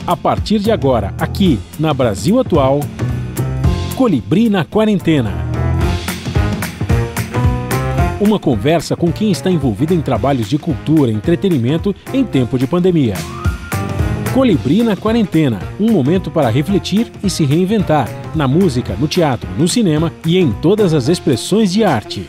A partir de agora, aqui na Brasil Atual, Colibri na Quarentena. Uma conversa com quem está envolvido em trabalhos de cultura e entretenimento em tempo de pandemia. Colibri na Quarentena, um momento para refletir e se reinventar, na música, no teatro, no cinema e em todas as expressões de arte.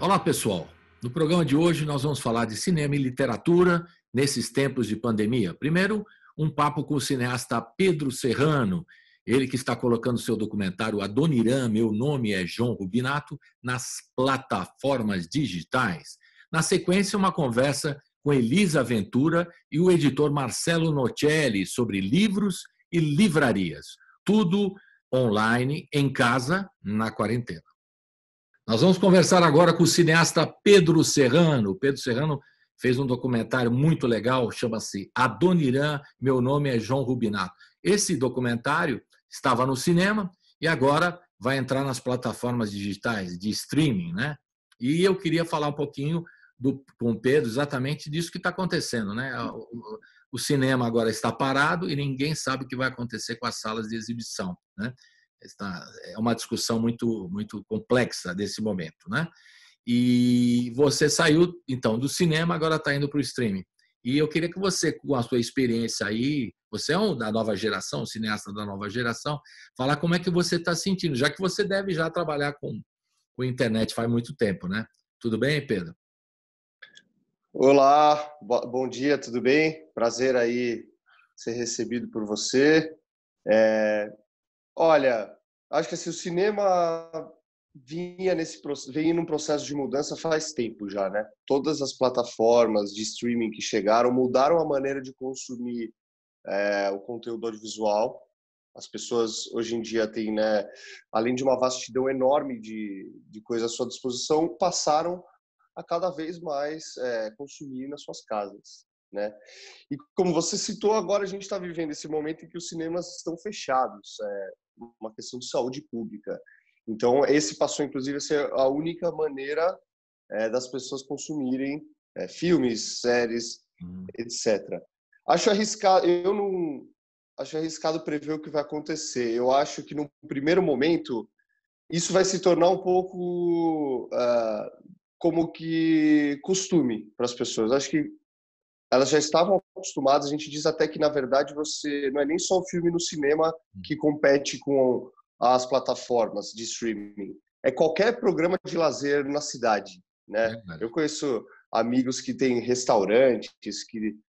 Olá, pessoal. No programa de hoje nós vamos falar de cinema e literatura nesses tempos de pandemia. Primeiro, um papo com o cineasta Pedro Serrano, ele que está colocando seu documentário Adoniran, Meu Nome é João Rubinato, nas plataformas digitais. Na sequência, uma conversa com Elisa Ventura e o editor Marcelo Nocelli sobre livros e livrarias. Tudo online, em casa, na quarentena. Nós vamos conversar agora com o cineasta Pedro Serrano. O Pedro Serrano fez um documentário muito legal, chama-se Adoniran, Meu Nome é João Rubinato. Esse documentário estava no cinema e agora vai entrar nas plataformas digitais de streaming, né? E eu queria falar um pouquinho com o Pedro exatamente disso que está acontecendo, né? O cinema agora está parado e ninguém sabe o que vai acontecer com as salas de exibição, né? É uma discussão muito, muito complexa desse momento, né? E você saiu, então, do cinema, agora está indo para o streaming. E eu queria que você, com a sua experiência aí, você é um da nova geração, um cineasta da nova geração, falar como é que você está sentindo, já que você deve já trabalhar com internet faz muito tempo, né? Tudo bem, Pedro? Olá, bom dia, tudo bem? Prazer aí ser recebido por você. Olha, acho que assim, o cinema vem num processo de mudança faz tempo já, né? Todas as plataformas de streaming que chegaram mudaram a maneira de consumir o conteúdo audiovisual. As pessoas hoje em dia têm, né, além de uma vastidão enorme de coisas à sua disposição, passaram a cada vez mais consumir nas suas casas, né? E como você citou, agora a gente está vivendo esse momento em que os cinemas estão fechados, uma questão de saúde pública. Então, esse passou, inclusive, a ser a única maneira das pessoas consumirem filmes, séries, etc. Acho arriscado prever o que vai acontecer. Eu acho que, no primeiro momento, isso vai se tornar um pouco como que costume para as pessoas. Acho que elas já estavam acostumadas. A gente diz até que, na verdade, você não é nem só o filme no cinema que compete com as plataformas de streaming. É qualquer programa de lazer na cidade, né? Eu conheço amigos que têm restaurantes,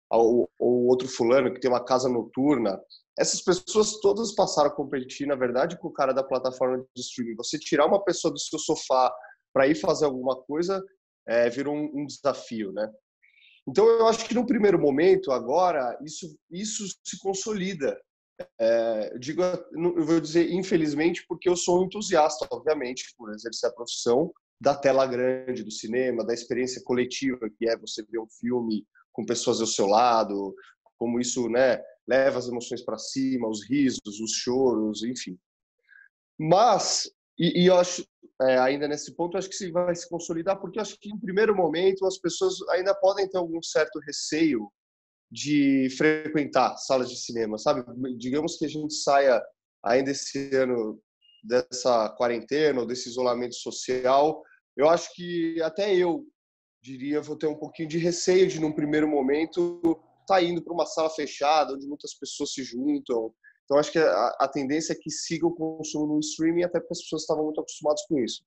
ou outro fulano que tem uma casa noturna. Essas pessoas todas passaram a competir, na verdade, com o cara da plataforma de streaming. Você tirar uma pessoa do seu sofá para ir fazer alguma coisa virou um desafio, né? Então, eu acho que no primeiro momento, agora, isso se consolida. Eu vou dizer infelizmente, porque eu sou um entusiasta, obviamente, por exercer a profissão da tela grande do cinema, da experiência coletiva, que é você ver um filme com pessoas ao seu lado, como isso, né, leva as emoções para cima, os risos, os choros, enfim. Mas, eu acho, ainda nesse ponto, eu acho que isso vai se consolidar, porque eu acho que, em primeiro momento, as pessoas ainda podem ter algum certo receio de frequentar salas de cinema, sabe? Digamos que a gente saia ainda esse ano dessa quarentena ou desse isolamento social, eu acho que até eu diria, vou ter um pouquinho de receio de, num primeiro momento, estar indo para uma sala fechada, onde muitas pessoas se juntam. Então, acho que a tendência é que siga o consumo no streaming, até porque as pessoas estavam muito acostumadas com isso.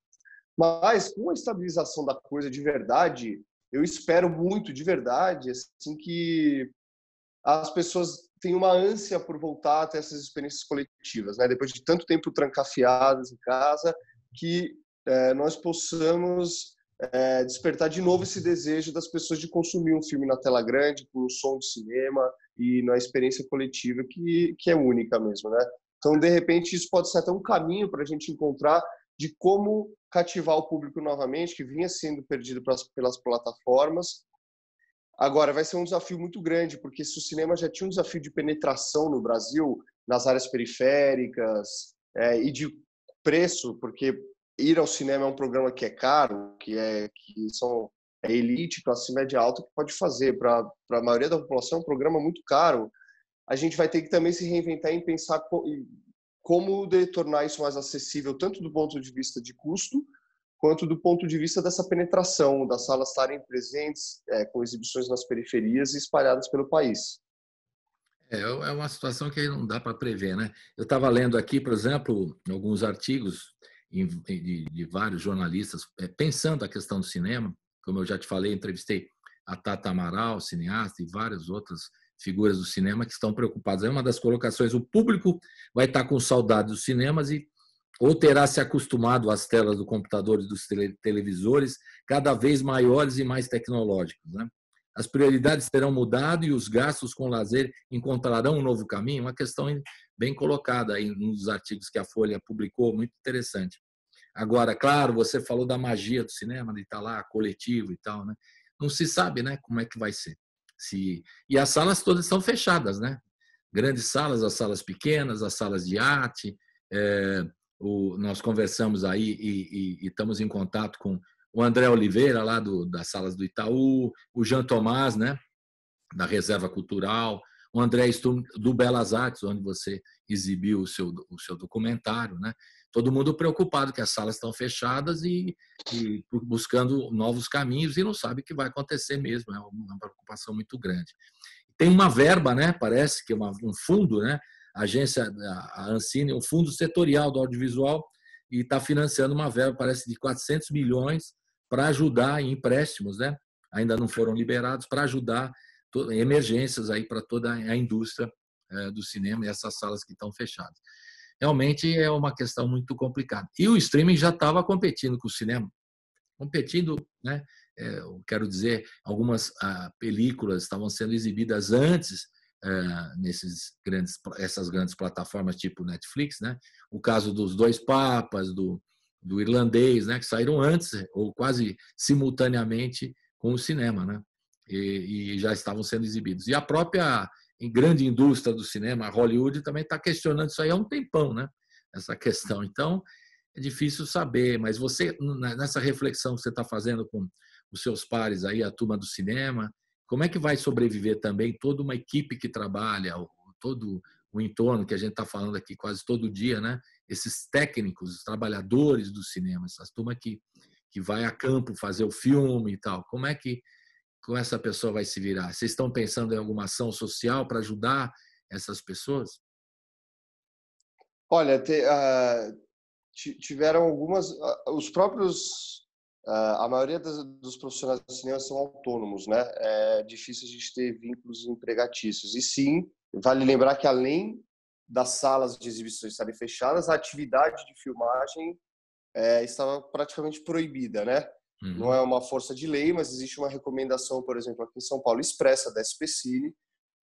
Mas, com a estabilização da coisa de verdade, eu espero muito, de verdade, assim, que as pessoas têm uma ânsia por voltar a ter essas experiências coletivas, né? Depois de tanto tempo trancafiadas em casa, que nós possamos despertar de novo esse desejo das pessoas de consumir um filme na tela grande, com o som de cinema e na experiência coletiva que é única mesmo, né? Então, de repente, isso pode ser até um caminho para a gente encontrar de como cativar o público novamente, que vinha sendo perdido pelas plataformas. Agora, vai ser um desafio muito grande, porque se o cinema já tinha um desafio de penetração no Brasil, nas áreas periféricas, e de preço, porque ir ao cinema é um programa que é caro, que são elite, classe média alta, que pode fazer. Para a maioria da população é um programa muito caro. a gente vai ter que também se reinventar em pensar como tornar isso mais acessível, tanto do ponto de vista de custo, quanto do ponto de vista dessa penetração, das salas estarem presentes, com exibições nas periferias e espalhadas pelo país. É uma situação que não dá para prever, né? Eu estava lendo aqui, por exemplo, alguns artigos de vários jornalistas pensando a questão do cinema. Como eu já te falei, entrevistei a Tata Amaral, cineasta, e várias outras figuras do cinema que estão preocupadas. É uma das colocações: o público vai estar com saudade dos cinemas ou terá se acostumado às telas do computador e dos televisores cada vez maiores e mais tecnológicos, né? As prioridades terão mudado e os gastos com lazer encontrarão um novo caminho? Uma questão bem colocada aí nos artigos que a Folha publicou, muito interessante. Agora, claro, você falou da magia do cinema, de estar lá coletivo e tal, né? Não se sabe, né, como é que vai ser. E as salas todas estão fechadas, né? Grandes salas, as salas pequenas, as salas de arte. Nós conversamos aí e estamos em contato com o André Oliveira, lá das salas do Itaú, o Jean Tomás, né, da Reserva Cultural, o André Sturm, do Belas Artes, onde você exibiu o seu documentário, né? Todo mundo preocupado que as salas estão fechadas e buscando novos caminhos e não sabe o que vai acontecer mesmo. É uma preocupação muito grande. Tem uma verba, né? Parece que é um fundo, né? A Ancine, um fundo setorial do audiovisual, e está financiando uma verba, parece, de 400 milhões para ajudar em empréstimos, né? Ainda não foram liberados, para ajudar em emergências aí para toda a indústria do cinema e essas salas que estão fechadas. Realmente é uma questão muito complicada. E o streaming já estava competindo com o cinema, né? Eu quero dizer, algumas películas estavam sendo exibidas antes essas grandes plataformas tipo Netflix, né? O caso dos Dois Papas, do Irlandês, né? Que saíram antes ou quase simultaneamente com o cinema, né? E já estavam sendo exibidos. E a própria grande indústria do cinema, a Hollywood, também está questionando isso aí há um tempão, né? Essa questão. Então, é difícil saber, mas você, nessa reflexão que você está fazendo com os seus pares aí, a turma do cinema, como é que vai sobreviver também toda uma equipe que trabalha, todo o entorno que a gente está falando aqui quase todo dia, né? Esses técnicos, os trabalhadores do cinema, essas turmas que vai a campo fazer o filme e tal. Como é que com essa pessoa vai se virar? Vocês estão pensando em alguma ação social para ajudar essas pessoas? Olha, tiveram algumas, os próprios, a maioria dos profissionais do cinema são autônomos, né? É difícil a gente ter vínculos empregatícios. E sim, vale lembrar que além das salas de exibições estarem fechadas, a atividade de filmagem estava praticamente proibida, né? Uhum. Não é uma força de lei, mas existe uma recomendação, por exemplo, aqui em São Paulo, expressa da SPCine,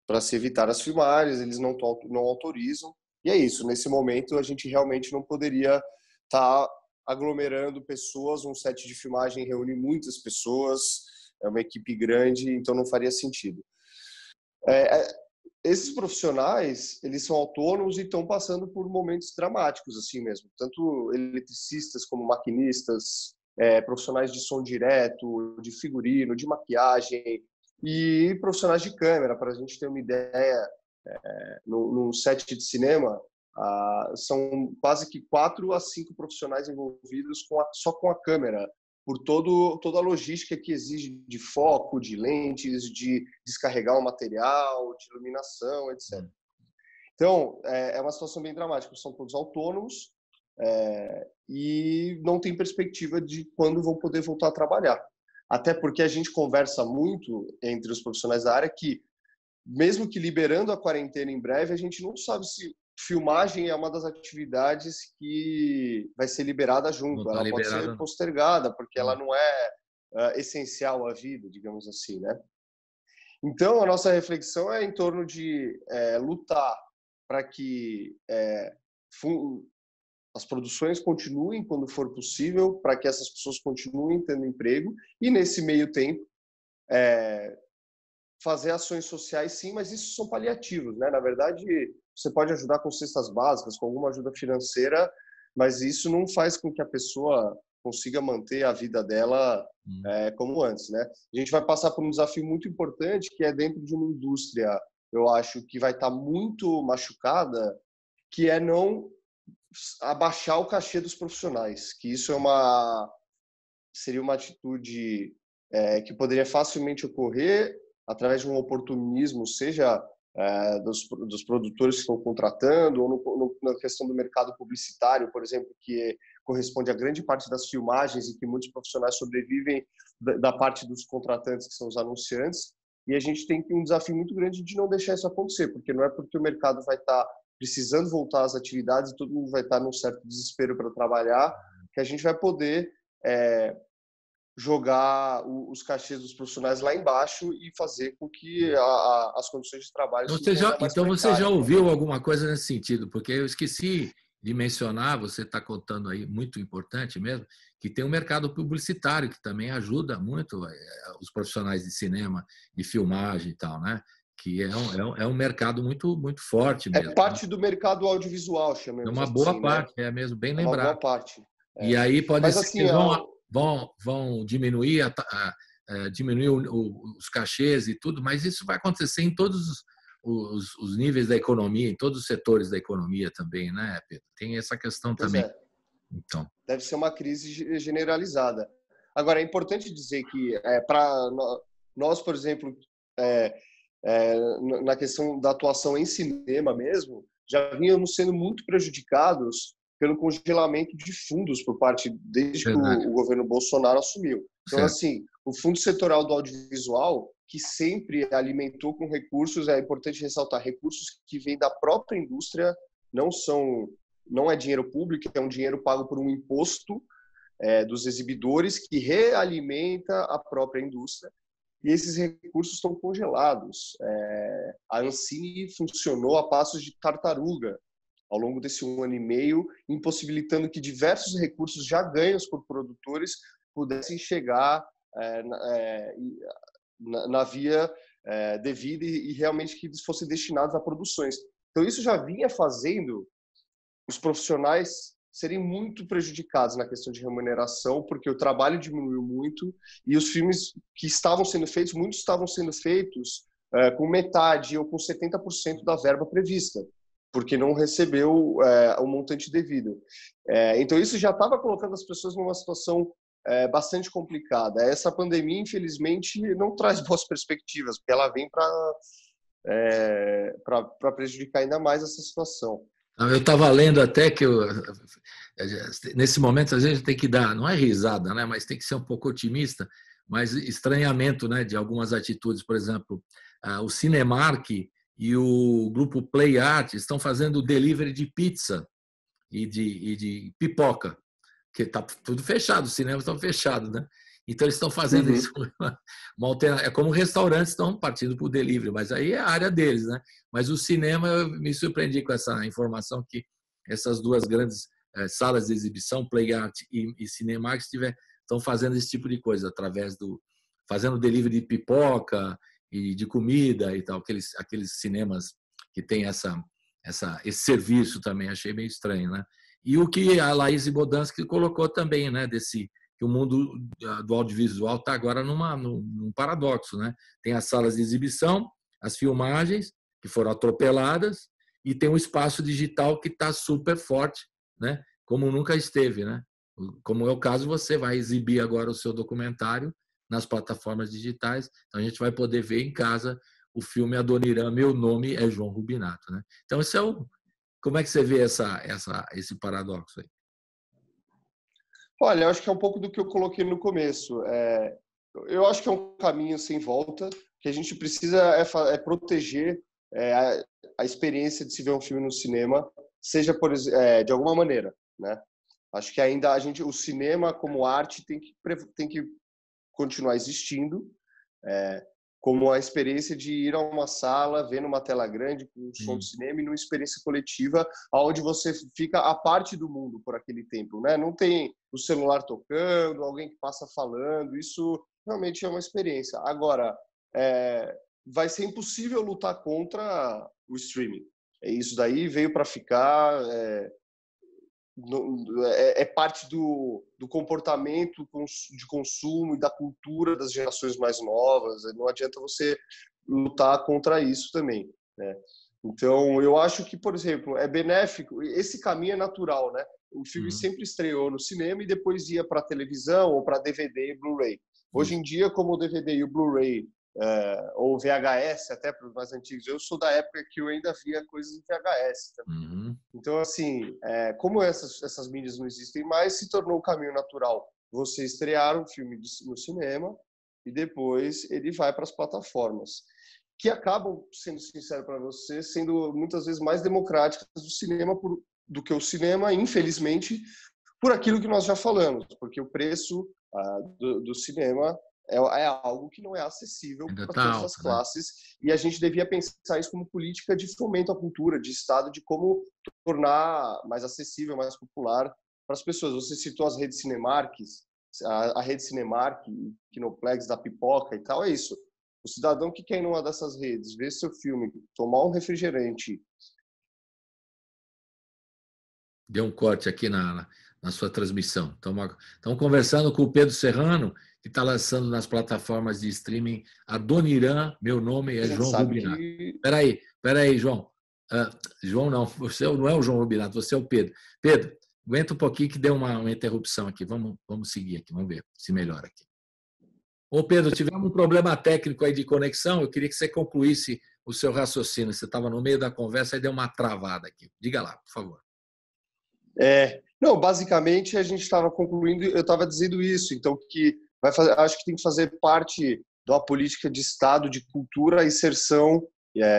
para se evitar as filmagens, eles não autorizam. E é isso, nesse momento a gente realmente não poderia estar aglomerando pessoas, um set de filmagem reúne muitas pessoas, é uma equipe grande, então não faria sentido. Esses profissionais, eles são autônomos e estão passando por momentos dramáticos, assim mesmo. Tanto eletricistas como maquinistas, profissionais de som direto, de figurino, de maquiagem e profissionais de câmera. Para a gente ter uma ideia, num set de cinema, são quase que 4 a 5 profissionais envolvidos só com a câmera, por toda a logística que exige de foco, de lentes, de descarregar o material, de iluminação, etc. Então, é uma situação bem dramática. São todos autônomos e não tem perspectiva de quando vão poder voltar a trabalhar. Até porque a gente conversa muito entre os profissionais da área que, mesmo que liberando a quarentena em breve, a gente não sabe se filmagem é uma das atividades que vai ser liberada junto. Ela pode ser postergada, porque ela não é essencial à vida, digamos assim, né? Então, a nossa reflexão é em torno de lutar para que as produções continuem quando for possível, para que essas pessoas continuem tendo emprego, e nesse meio tempo fazer ações sociais, sim, mas isso são paliativos, né? Na verdade, você pode ajudar com cestas básicas, com alguma ajuda financeira, mas isso não faz com que a pessoa consiga manter a vida dela como antes, né? A gente vai passar por um desafio muito importante, que é dentro de uma indústria eu acho que vai estar muito machucada, que é não abaixar o cachê dos profissionais, que isso seria uma atitude que poderia facilmente ocorrer através de um oportunismo, seja dos produtores que estão contratando, ou na questão do mercado publicitário, por exemplo, que corresponde a grande parte das filmagens e que muitos profissionais sobrevivem da parte dos contratantes, que são os anunciantes. E a gente tem um desafio muito grande de não deixar isso acontecer, porque não é porque o mercado vai estar precisando voltar às atividades e todo mundo vai estar num certo desespero para trabalhar, que a gente vai poder jogar os cachês dos profissionais lá embaixo e fazer com que as condições de trabalho fiquem ainda mais Então você já precárias. ouviu alguma coisa nesse sentido? Porque eu esqueci de mencionar, você está contando aí, muito importante mesmo, que tem um mercado publicitário que também ajuda muito os profissionais de cinema, de filmagem e tal, né? Que é um mercado muito, muito forte mesmo. É parte do mercado audiovisual, chamamos É uma assim, boa né? parte, é mesmo, bem É uma boa lembrado. parte. E aí pode Mas ser assim, que vão diminuir, diminuir os cachês e tudo, mas isso vai acontecer em todos os níveis da economia, em todos os setores da economia também, né, Pedro? Tem essa questão pois também. Então, deve ser uma crise generalizada. Agora, é importante dizer que para nós, por exemplo, na questão da atuação em cinema mesmo, já vínhamos sendo muito prejudicados pelo congelamento de fundos por parte desde que verdade. o governo Bolsonaro assumiu. Então, Certo. assim, o Fundo Setorial do Audiovisual, que sempre alimentou com recursos, é importante ressaltar, recursos que vêm da própria indústria, não é dinheiro público, é um dinheiro pago por um imposto dos exibidores que realimenta a própria indústria. E esses recursos estão congelados. A Ancine funcionou a passos de tartaruga ao longo desse 1 ano e meio, impossibilitando que diversos recursos já ganhos por produtores pudessem chegar na via devida e realmente que eles fossem destinados a produções. Então, isso já vinha fazendo os profissionais serem muito prejudicados na questão de remuneração, porque o trabalho diminuiu muito e os filmes que estavam sendo feitos, muitos estavam sendo feitos com metade ou com 70% da verba prevista, porque não recebeu o montante devido. Então, isso já estava colocando as pessoas numa situação bastante complicada. Essa pandemia, infelizmente, não traz boas perspectivas, porque ela vem para prejudicar ainda mais essa situação. Eu estava lendo até que nesse momento a gente tem que dar, não é risada, né, mas tem que ser um pouco otimista, mas estranhamento, né, de algumas atitudes. Por exemplo, o Cinemark e o grupo Play Art estão fazendo delivery de pizza e de pipoca, que está tudo fechado, os cinemas estão fechados, né? Então eles estão fazendo isso, uma alternativa. É como restaurantes estão partindo para o delivery, mas aí é a área deles, né? Mas o cinema, eu me surpreendi com essa informação que essas duas grandes salas de exibição, Play Art e Cinemark, estão fazendo esse tipo de coisa através fazendo delivery de pipoca e de comida e tal, aqueles cinemas que tem esse serviço também, achei meio estranho, né? E o que a Laís Bodansky colocou também, né, que o mundo do audiovisual está agora num paradoxo, né? Tem as salas de exibição, as filmagens que foram atropeladas e tem um espaço digital que está super forte, né? Como nunca esteve, né? Como é o caso, você vai exibir agora o seu documentário nas plataformas digitais, então a gente vai poder ver em casa o filme Adoniran, Meu Nome é João Rubinato, né? Então esse como é que você vê esse paradoxo aí? Olha, eu acho que é um pouco do que eu coloquei no começo. Eu acho que é um caminho sem volta, que a gente precisa proteger a experiência de se ver um filme no cinema, seja de alguma maneira, né? Acho que ainda o cinema como arte tem que continuar existindo, como a experiência de ir a uma sala, ver numa tela grande, com um som de cinema e numa experiência coletiva, onde você fica a parte do mundo por aquele tempo, né? Não tem o celular tocando, alguém que passa falando, isso realmente é uma experiência. Agora, vai ser impossível lutar contra o streaming. Isso daí veio para ficar, parte do comportamento de consumo e da cultura das gerações mais novas. Não adianta você lutar contra isso também. né? Então, eu acho que, por exemplo, é benéfico, esse caminho é natural, né? O filme sempre estreou no cinema e depois ia para televisão ou para DVD e Blu-ray. Hoje em dia, como o DVD e o Blu-ray, ou VHS, até para os mais antigos, eu sou da época que eu ainda via coisas em VHS também. Então, assim, como essas mídias não existem mais, se tornou um caminho natural você estrear um filme no cinema e depois ele vai para as plataformas, que acabam, sendo sincero para você, sendo muitas vezes mais democráticas do que o cinema, infelizmente, por aquilo que nós já falamos, porque o preço do cinema é algo que não é acessível para todas as classes, né? E a gente devia pensar isso como política de fomento à cultura, de Estado, de como tornar mais acessível, mais popular para as pessoas. Você citou as redes Cinemark, a rede Cinemark, Kinoplex, da Pipoca e tal, é isso. O cidadão que quer ir numa dessas redes, ver seu filme, tomar um refrigerante. Deu um corte aqui na sua transmissão. Estamos conversando com o Pedro Serrano, que está lançando nas plataformas de streaming Adoniran, meu nome é João Rubinato. Espera aí, João. João não, você não é o João Rubinato, você é o Pedro. Pedro, aguenta um pouquinho que deu uma interrupção aqui. Vamos seguir aqui, vamos ver se melhora aqui. Ô Pedro, tivemos um problema técnico aí de conexão, eu queria que você concluísse o seu raciocínio. Você estava no meio da conversa e deu uma travada aqui. Diga lá, por favor. Não, basicamente a gente estava concluindo, eu estava dizendo isso, então que acho que tem que fazer parte de uma política de Estado, de cultura, a inserção,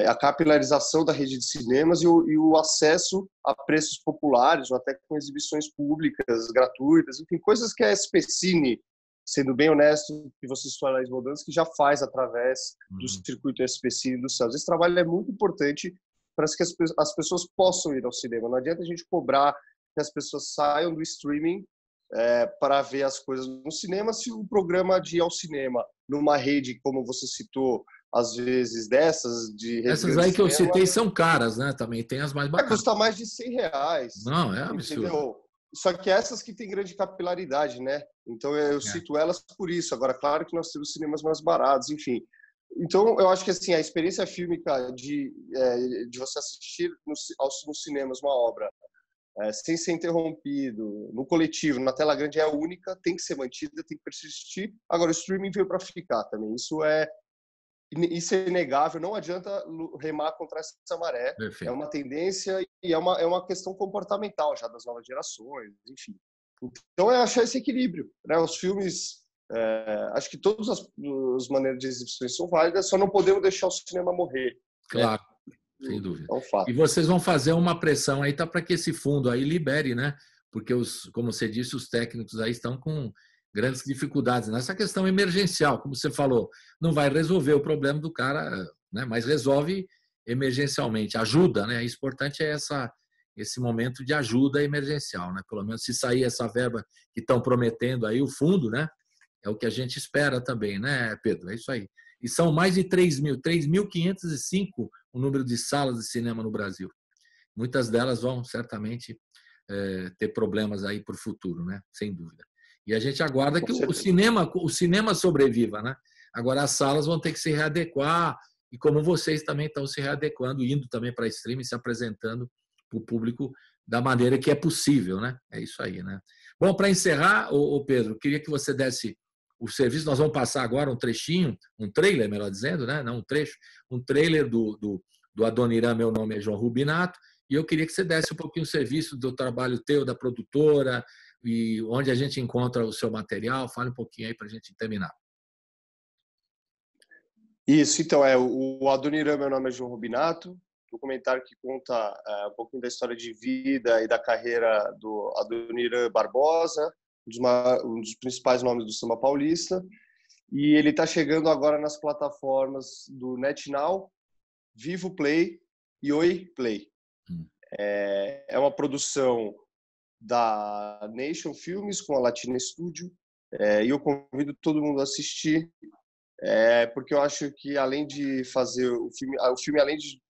a capilarização da rede de cinemas e o acesso a preços populares, ou até com exibições públicas, gratuitas, enfim, coisas que a SPCine, sendo bem honesto, que você citou a Rodanas, que já faz através do circuito SPCine dos céus. Esse trabalho é muito importante para que as pessoas possam ir ao cinema. Não adianta a gente cobrar que as pessoas saiam do streaming para ver as coisas no cinema, se o programa de ir ao cinema numa rede, como você citou, às vezes essas aí que eu citei são caras, né? Também tem as mais baratas. Custa mais de R$100. Não, é absurdo. Entendeu? Só que essas que têm grande capilaridade, né? Então eu cito elas por isso. Agora, claro que nós temos cinemas mais baratos, enfim. Então, eu acho que assim, a experiência fílmica de você assistir nos cinemas uma obra sem ser interrompido, no coletivo, na tela grande, é única, tem que ser mantida, tem que persistir. Agora, o streaming veio para ficar também. Isso é inegável, não adianta remar contra essa maré. Perfeito. É uma tendência e é uma questão comportamental já das novas gerações, enfim. Então, é achar esse equilíbrio, né? Os filmes, acho que todas as maneiras de exibições são válidas, só não podemos deixar o cinema morrer. Claro. Né? Sem dúvida. É um fato. E vocês vão fazer uma pressão aí para que esse fundo aí libere, né? Porque, como você disse, os técnicos aí estão com grandes dificuldades nessa questão emergencial. Como você falou, não vai resolver o problema do cara, né? Mas resolve emergencialmente. Ajuda, né? O importante é esse momento de ajuda emergencial, né? Pelo menos se sair essa verba que estão prometendo aí, o fundo, né? É o que a gente espera também, né, Pedro? É isso aí. E são mais de 3.505 o número de salas de cinema no Brasil. Muitas delas vão certamente ter problemas aí para o futuro, né? Sem dúvida. E a gente aguarda que o cinema sobreviva, né? Agora as salas vão ter que se readequar e como vocês também estão se readequando, indo também para streaming, se apresentando para o público da maneira que é possível, né? É isso aí, né? Bom, para encerrar, Pedro, queria que você desse o serviço. Nós vamos passar agora um trechinho, um trailer, melhor dizendo, né? Não um trecho, um trailer do Adoniran, meu nome é João Rubinato, e eu queria que você desse um pouquinho o serviço do trabalho teu, da produtora, e onde a gente encontra o seu material. Fale um pouquinho aí para a gente terminar. Isso, então, o Adoniran, meu nome é João Rubinato, documentário que conta um pouquinho da história de vida e da carreira do Adoniran Barbosa, um dos principais nomes do samba paulista, e ele está chegando agora nas plataformas do NetNow, Vivo Play e Oi Play. É uma produção da Nation Filmes com a Latina Studio, e eu convido todo mundo a assistir, porque eu acho que além de fazer o filme além de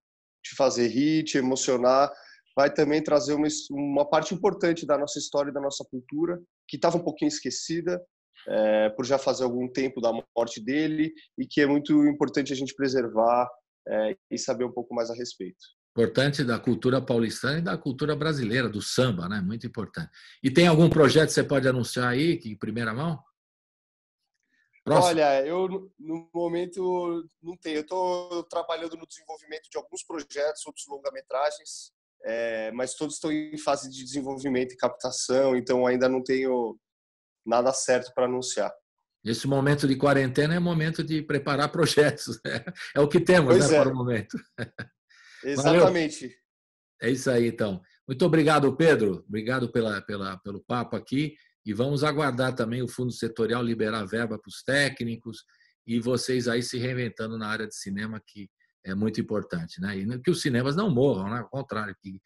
fazer hit, emocionar, vai também trazer uma parte importante da nossa história e da nossa cultura, que estava um pouquinho esquecida, por já fazer algum tempo da morte dele, e que é muito importante a gente preservar e saber um pouco mais a respeito. Importante da cultura paulistana e da cultura brasileira, do samba, né? Muito importante. E tem algum projeto que você pode anunciar aí, que em primeira mão? Próximo. Olha, eu no momento não tenho. Eu estou trabalhando no desenvolvimento de alguns projetos, outros longa-metragens, mas todos estão em fase de desenvolvimento e captação, então ainda não tenho nada certo para anunciar. Esse momento de quarentena é momento de preparar projetos. É o que temos, Pois né, para o momento. Exatamente. Valeu. É isso aí, então. Muito obrigado, Pedro. Obrigado pelo papo aqui. E vamos aguardar também o Fundo Setorial liberar verba para os técnicos e vocês aí se reinventando na área de cinema, que é muito importante, né? E que os cinemas não morram, né? Ao contrário, que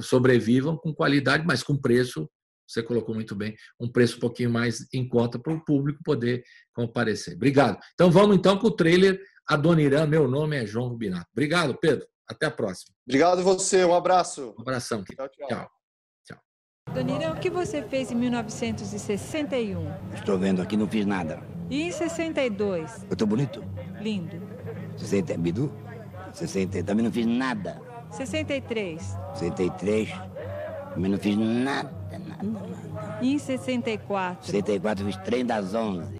sobrevivam com qualidade, mas com preço, você colocou muito bem, um preço um pouquinho mais em conta para o público poder comparecer. Obrigado. Então vamos então para o trailer Adoniran, meu nome é João Rubinato. Obrigado, Pedro. Até a próxima. Obrigado você, um abraço. Um abração. Tchau, tchau. Tchau. Adoniran, o que você fez em 1961? Estou vendo aqui, não fiz nada. E em 62? Eu estou bonito? Lindo. 60, Bidu? 60, também não fiz nada. 63? 63, também não fiz nada. E em 64? 64 fiz trem das 11.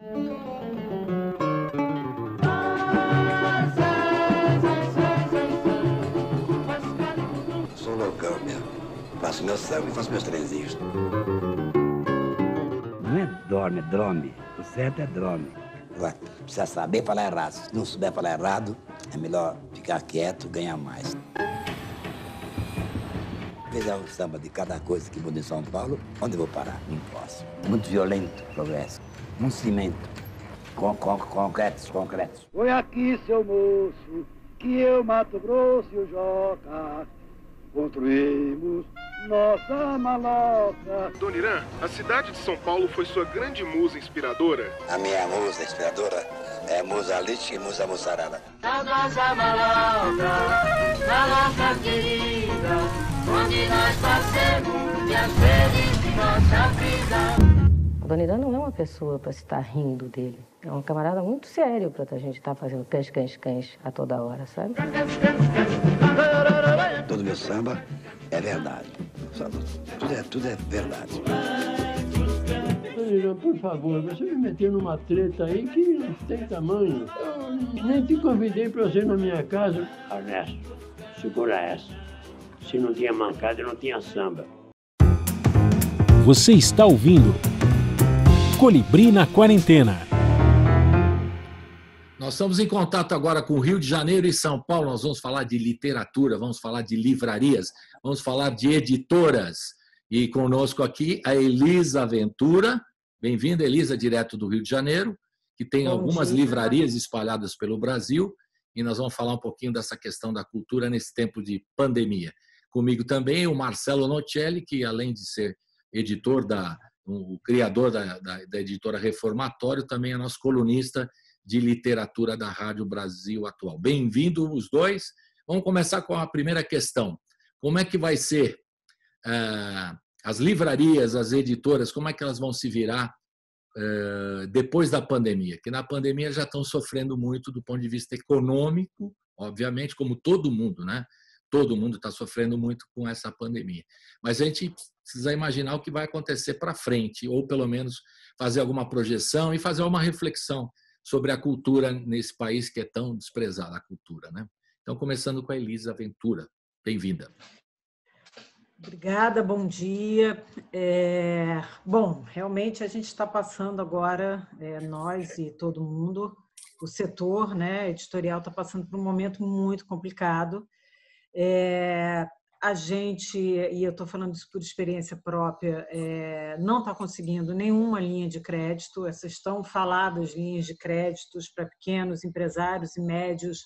Sou loucão mesmo. Faço meu samba e faço meus trenzinhos. Não é dorme, é drome. O certo é drome. Agora, precisa saber falar errado. Se não souber falar errado, é melhor ficar quieto, ganhar mais. Fizer um samba de cada coisa que muda em São Paulo, onde eu vou parar? Não posso. Muito violento o progresso. Um cimento. Concretos. Foi aqui, seu moço, que eu, Mato Grosso e o Joca construímos nossa maloca. Adoniran, a cidade de São Paulo foi sua grande musa inspiradora? A minha musa inspiradora é Musa Lite e Musa Mussarada. Saudosa maloca querida, onde nós passemos dias felizes de nossa vida. Adoniran não é uma pessoa para se estar rindo dele. É um camarada muito sério para a gente estar fazendo cães a toda hora, sabe? Todo meu samba é verdade. Tudo é verdade. Adoniran, por favor, você me meteu numa treta aí que não tem tamanho. Eu nem te convidei para você ir na minha casa. Ernesto, segura essa. Se não tinha mancada, não tinha samba. Você está ouvindo Colibri na Quarentena. Nós estamos em contato agora com o Rio de Janeiro e São Paulo. Nós vamos falar de literatura, vamos falar de livrarias, vamos falar de editoras. E conosco aqui a Elisa Ventura. Bem-vinda, Elisa, direto do Rio de Janeiro, que tem algumas livrarias espalhadas pelo Brasil. E nós vamos falar um pouquinho dessa questão da cultura nesse tempo de pandemia. Comigo também o Marcelo Nocelli, que além de ser editor, o criador da editora Reformatório, também é nosso colunista de literatura da Rádio Brasil Atual. Bem-vindo os dois. Vamos começar com a primeira questão. Como é que vai ser as livrarias, as editoras, como é que elas vão se virar depois da pandemia? Que na pandemia já estão sofrendo muito do ponto de vista econômico, obviamente, como todo mundo, né? Todo mundo está sofrendo muito com essa pandemia. Mas a gente precisa imaginar o que vai acontecer para frente, ou pelo menos fazer alguma projeção e fazer uma reflexão sobre a cultura nesse país que é tão desprezada, a cultura, né? Então, começando com a Elisa Ventura. Bem-vinda. Obrigada, bom dia. Bom, realmente a gente está passando agora, nós e todo mundo, o setor, né, editorial está passando por um momento muito complicado. A gente, e eu estou falando isso por experiência própria, não está conseguindo nenhuma linha de crédito. Essas tão faladas linhas de créditos para pequenos empresários e médios,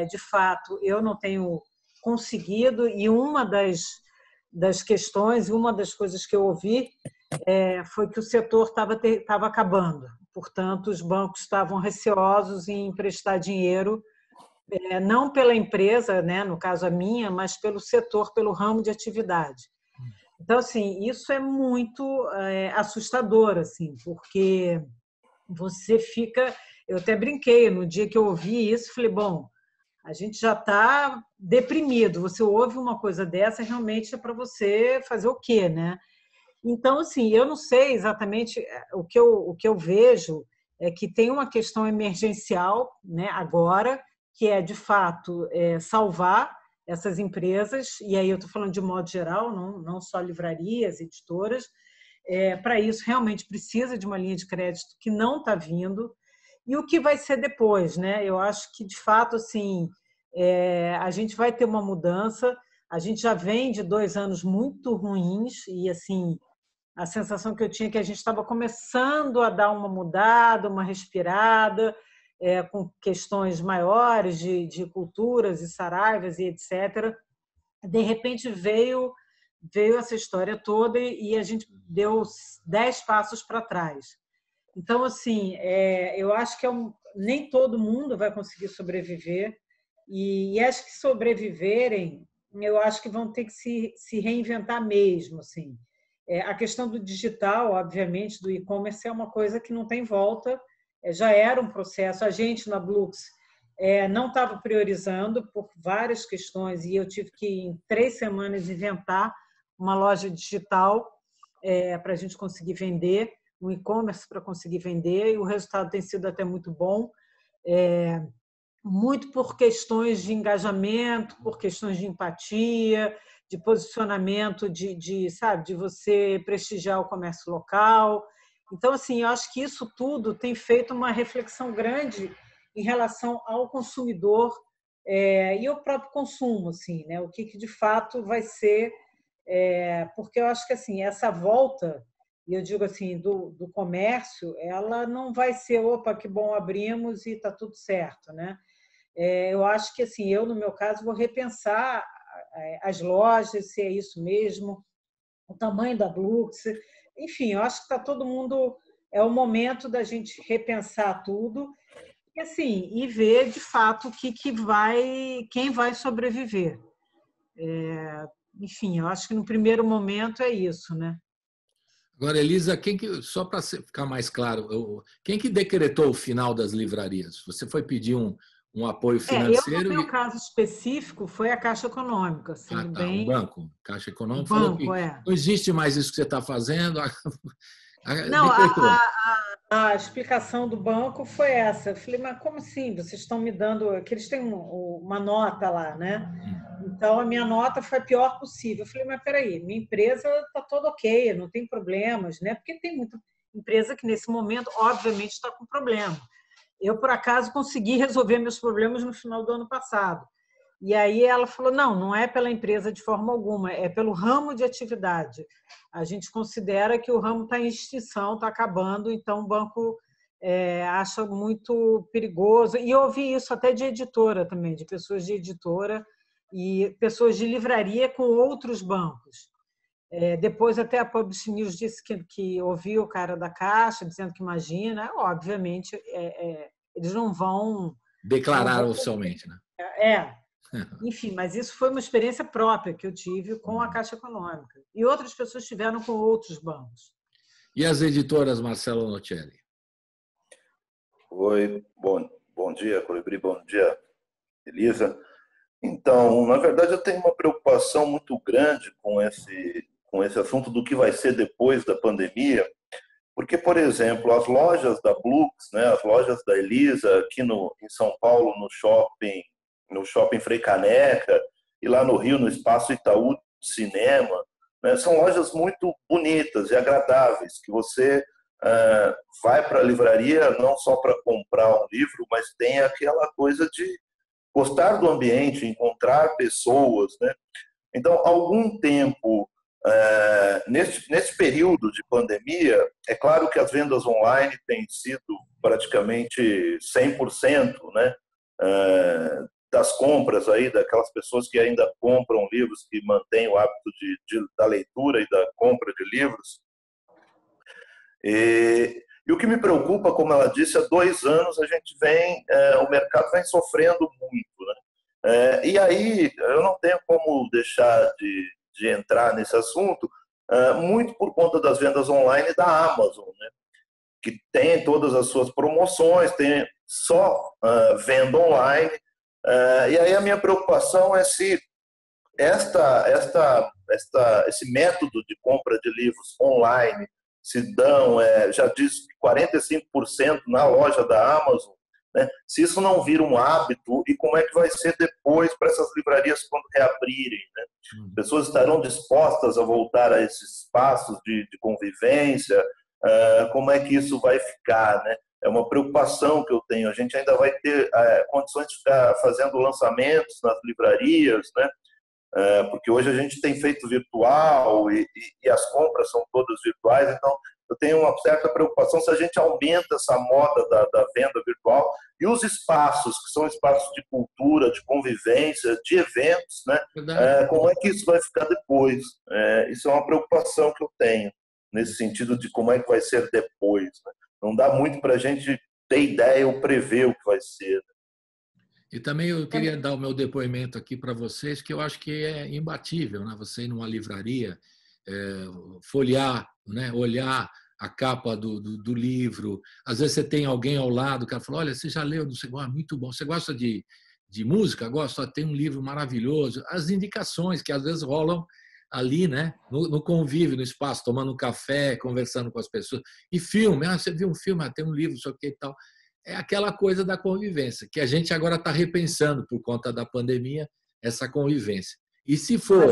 de fato, eu não tenho conseguido. E uma das questões, uma das coisas que eu ouvi foi que o setor estava acabando. Portanto, os bancos estavam receosos em emprestar dinheiro, não pela empresa, né, no caso a minha, mas pelo setor, pelo ramo de atividade. Então, assim, isso é muito assustador, assim, porque você fica... Eu até brinquei, no dia que eu ouvi isso, falei, bom, A gente já está deprimido. Você ouve uma coisa dessa, realmente é para você fazer o quê, né? Então, assim, eu não sei exatamente o que eu vejo é que tem uma questão emergencial, né, agora, que é, de fato, salvar essas empresas, e aí eu estou falando de modo geral, não só livrarias, editoras. Para isso, realmente precisa de uma linha de crédito que não está vindo. E o que vai ser depois, né? Eu acho que, de fato, assim, a gente vai ter uma mudança. A gente já vem de 2 anos muito ruins e, assim, a sensação que eu tinha é que a gente estava começando a dar uma mudada, uma respirada, com questões maiores de culturas e saraivas e etc. De repente veio essa história toda e a gente deu 10 passos para trás. Então, assim, eu acho que nem todo mundo vai conseguir sobreviver e acho que sobreviverem, eu acho que vão ter que se reinventar mesmo, assim. A questão do digital, obviamente, do e-commerce é uma coisa que não tem volta, já era um processo. A gente, na Blux, não estava priorizando por várias questões e eu tive que, em 3 semanas, inventar uma loja digital para a gente conseguir vender, um e-commerce para conseguir vender, e o resultado tem sido até muito bom, muito por questões de engajamento, por questões de empatia, de posicionamento, sabe, de você prestigiar o comércio local. Então, assim, eu acho que isso tudo tem feito uma reflexão grande em relação ao consumidor e ao próprio consumo, assim, né? O que de fato vai ser, porque eu acho que assim essa volta, e eu digo assim, do comércio, ela não vai ser, opa, que bom, abrimos e está tudo certo, né? Eu acho que assim, eu no meu caso vou repensar as lojas, se é isso mesmo, o tamanho da Blux, enfim, eu acho que está todo mundo, é o momento da gente repensar tudo e assim, e ver de fato quem vai sobreviver. Enfim, eu acho que no primeiro momento é isso, né? Agora, Elisa, só para ficar mais claro, quem que decretou o final das livrarias? Você foi pedir um apoio financeiro? No meu caso específico, foi a Caixa Econômica. Assim, o banco, Caixa Econômica, falou que não existe mais isso que você está fazendo. Não, a explicação do banco foi essa. Eu falei, mas como assim? Vocês estão me dando... Que eles têm uma nota lá, né? Então, a minha nota foi a pior possível. Eu falei, mas peraí, minha empresa está toda ok, não tem problemas, né? Porque tem muita empresa que, nesse momento, obviamente, está com problema. Eu, por acaso, consegui resolver meus problemas no final do ano passado. E aí ela falou, não é pela empresa de forma alguma, é pelo ramo de atividade. A gente considera que o ramo está em extinção, está acabando, então o banco acha muito perigoso. E eu ouvi isso até de editora também, de pessoas de editora e pessoas de livraria com outros bancos. Depois até a Publish News disse que ouviu o cara da Caixa dizendo que imagina, obviamente eles não vão... Declarar oficialmente, né? Enfim, mas isso foi uma experiência própria que eu tive com a Caixa Econômica. E outras pessoas tiveram com outros bancos. E as editoras, Marcelo Nocelli? Oi, bom dia, Colibri, bom dia, Elisa. Então, na verdade, eu tenho uma preocupação muito grande com esse assunto do que vai ser depois da pandemia, porque, por exemplo, as lojas da Blux, né, as lojas da Elisa, aqui em São Paulo, no shopping Frei Caneca, e lá no Rio, no Espaço Itaú Cinema, né, são lojas muito bonitas e agradáveis, que você vai para a livraria não só para comprar um livro, mas tem aquela coisa de gostar do ambiente, encontrar pessoas, né? Então, há algum tempo, nesse período de pandemia, é claro que as vendas online têm sido praticamente 100%, né? Das compras aí, daquelas pessoas que ainda compram livros, que mantêm o hábito da leitura e da compra de livros. E o que me preocupa, como ela disse, há 2 anos o mercado vem sofrendo muito, né? E aí eu não tenho como deixar de entrar nesse assunto, muito por conta das vendas online da Amazon, né? Que tem todas as suas promoções, tem só venda online, E aí a minha preocupação é se esse método de compra de livros online se dão, já diz 45% na loja da Amazon, né? Se isso não vira um hábito, e como é que vai ser depois para essas livrarias quando reabrirem, né? Pessoas estarão dispostas a voltar a esses espaços de convivência? Como é que isso vai ficar, né? É uma preocupação que eu tenho. A gente ainda vai ter condições de ficar fazendo lançamentos nas livrarias, né? Porque hoje a gente tem feito virtual e as compras são todas virtuais, então eu tenho uma certa preocupação se a gente aumenta essa moda da venda virtual e os espaços, que são espaços de cultura, de convivência, de eventos, né? Como é que isso vai ficar depois? Isso é uma preocupação que eu tenho, nesse sentido de como é que vai ser depois, né? Não dá muito para a gente ter ideia ou prever o que vai ser. E também eu queria dar o meu depoimento aqui para vocês, que eu acho que é imbatível, né? Você ir numa livraria, folhear, né? Olhar a capa do livro. Às vezes você tem alguém ao lado, o cara fala, olha, você já leu, não sei, muito bom. Você gosta de música? Gosta? Tem um livro maravilhoso. As indicações que às vezes rolam ali, né? No convívio, no espaço, tomando um café, conversando com as pessoas. E filme, você viu um filme, tem um livro, não sei o que e tal. É aquela coisa da convivência, que a gente agora está repensando por conta da pandemia, essa convivência. E se for,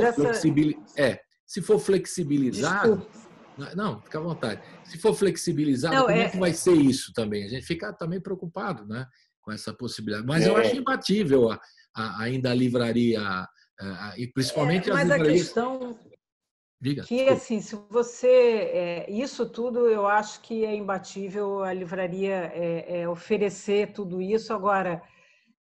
se for flexibilizado... Desculpa. Não, fica à vontade. Se for flexibilizado, como é que vai ser isso também? A gente fica também preocupado, né, com essa possibilidade. Mas eu acho imbatível ainda a livraria, e principalmente as livrarias... Mas a questão... Diga, que, assim, se você... isso tudo, eu acho que é imbatível a livraria oferecer tudo isso. Agora,